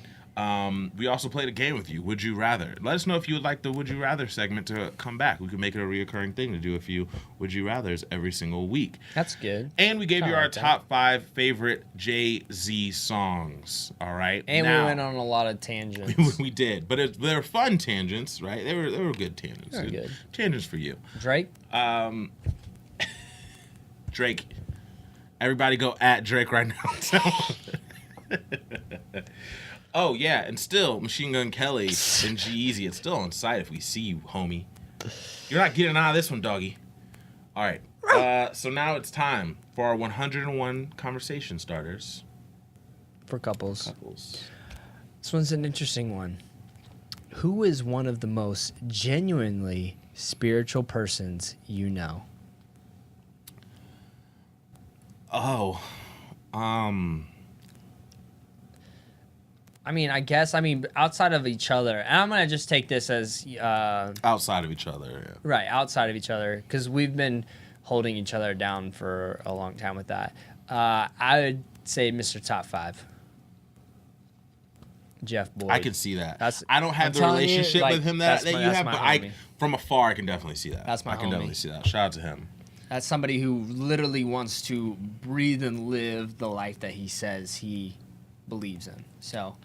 We also played a game with you, Would You Rather. Let us know if you would like the Would You Rather segment to come back. We could make it a reoccurring thing to do a few Would You Rathers every single week. That's good. And we gave you Kinda our like that. top 5 favorite Jay-Z songs. All right. And Now, we went on a lot of tangents. we did, but they were fun tangents, right? They were good tangents. They were good. Tangents for you. Drake? Drake. Everybody go at Drake right now. Oh, yeah, and still, Machine Gun Kelly and G-Eazy, it's still on site if we see you, homie. You're not getting out of this one, doggy. All right, so now it's time for our 101 conversation starters. For couples. This one's an interesting one. Who is one of the most genuinely spiritual persons you know? Oh, I mean, outside of each other, and I'm going to just take this as... outside of each other, yeah. Right, outside of each other, because we've been holding each other down for a long time with that. I would say Mr. Top 5. Jeff Boyd. I can see that. That's- I don't have I'm the telling you, relationship like, with him that that's you my have, but homie. From afar, I can definitely see that. That's my I can homie. definitely see that. Shout out to him. That's somebody who literally wants to breathe and live the life that he says he believes in. So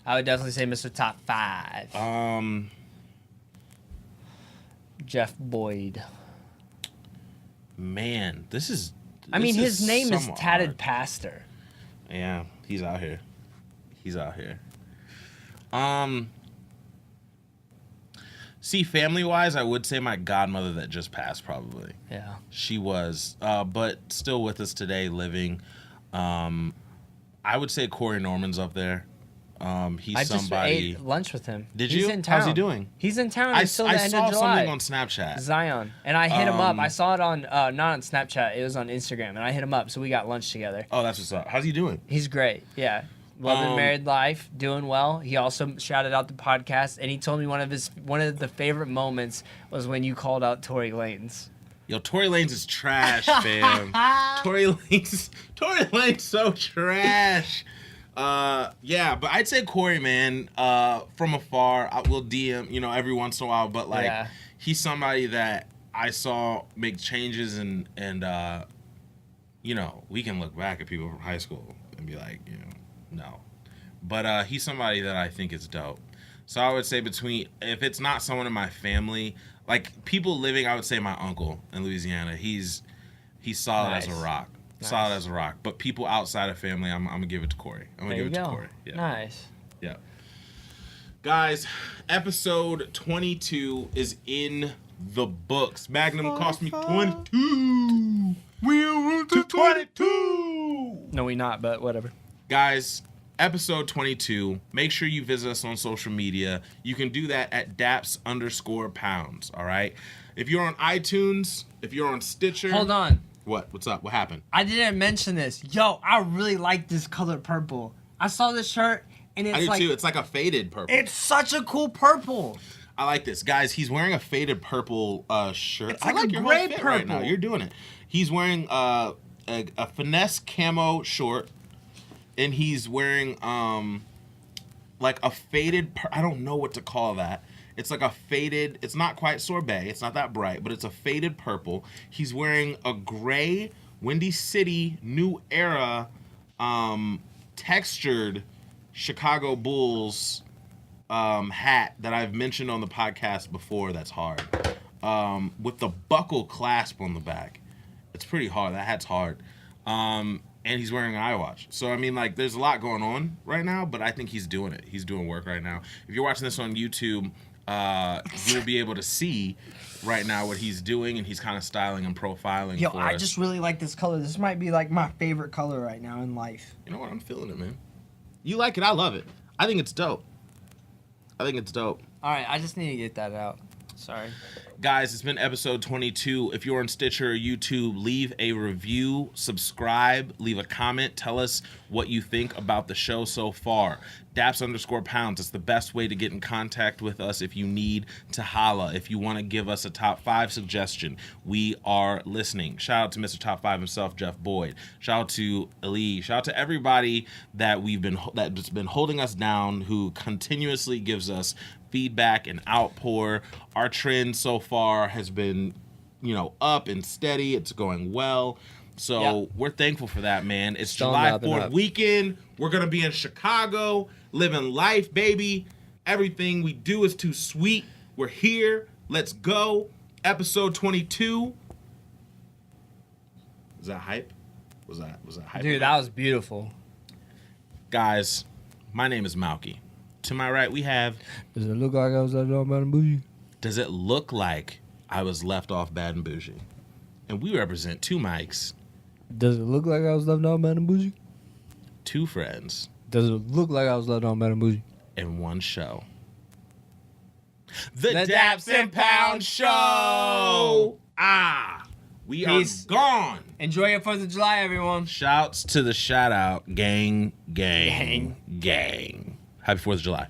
I would definitely say Mr. Top 5. Jeff Boyd. Man, this is. I mean, this his name is somewhat Tatted hard. Pastor. Yeah, he's out here. He's out here. See, family-wise, I would say my godmother that just passed, probably. Yeah. She was, but still with us today, living. I would say Corey Norman's up there. He's I just somebody. ate lunch with him. Did He's you? in town. How's he doing? He's in town I until the end saw of July. something on Snapchat. Zion. And I hit him up. I saw it on, not on Snapchat. It was on Instagram. And I hit him up. So we got lunch together. Oh, that's what's up. How's he doing? He's great. Yeah. Loving married life, doing well. He also shouted out the podcast, and he told me one of the favorite moments was when you called out Tory Lanez. Yo, Tory Lanez is trash, fam. Tory Lanez so trash. Yeah, but I'd say Corey, man, from afar, I will DM, every once in a while, but Yeah. he's somebody that I saw make changes and we can look back at people from high school and be like, no. But he's somebody that I think is dope. So I would say if it's not someone in my family, like people living, I would say my uncle in Louisiana, he's solid Nice. as a rock. Nice. Solid as a rock. But people outside of family, I'm going to give it to Corey. I'm going to There give you it go. to Corey. Yeah. Nice. Yeah. Guys, episode 22 is in the books. Magnum cost me 22. We'll to 22. No, we not, but whatever. Guys, episode 22. Make sure you visit us on social media. You can do that at Daps_pounds. All right. If you're on iTunes, if you're on Stitcher. Hold on. What? What's up? What happened? I didn't mention this. Yo, I really like this color purple. I saw this shirt, and it's I do like... too. It's like a faded purple. It's such a cool purple. I like this. Guys, he's wearing a faded purple shirt. It's I like a your gray whole fit right now. purple. You're doing it. He's wearing a finesse camo short, and he's wearing like a faded. I don't know what to call that. It's like a faded. It's not quite sorbet. It's not that bright, but it's a faded purple. He's wearing a gray Windy City New Era textured Chicago Bulls hat that I've mentioned on the podcast before. That's hard. With the buckle clasp on the back. It's pretty hard. That hat's hard. And he's wearing an iWatch. So, I mean, like, there's a lot going on right now, but I think he's doing it. He's doing work right now. If you're watching this on YouTube, you'll be able to see right now what he's doing, and he's kind of styling and profiling Yo, for I us. just really like this color. This might be like my favorite color right now in life. You know what? I'm feeling it, man. You like it. I love it. I think it's dope. All right, I just need to get that out. Sorry. Guys, it's been episode 22. If you're on Stitcher or YouTube, leave a review, subscribe, leave a comment. Tell us what you think about the show so far. Daps_pounds. It's the best way to get in contact with us if you need to holla. If you want to give us a top 5 suggestion, we are listening. Shout out to Mr. Top 5 himself, Jeff Boyd. Shout out to Ali. Shout out to everybody that's been holding us down, who continuously gives us feedback and outpour. Our trend so far has been, up and steady. It's going well. So we're thankful for that, man. It's Still July up and 4th up. weekend. We're going to be in Chicago, living life, baby. Everything we do is too sweet. We're here. Let's go. Episode 22. Was that hype? Was that hype? Dude, that was beautiful. Guys, my name is Malky. To my right, we have... Does it look like I was left off Bad and Bougie? Does it look like I was left off Bad and Bougie? And we represent 2 mics, Does it look like I was left off Bad and Bougie? 2 friends, Does it look like I was left off Bad and Bougie? and 1 show. The The Daps and Pound Show! We Peace. are gone. Enjoy your 4th of July, everyone. Shouts to the shout out gang. Happy 4th of July.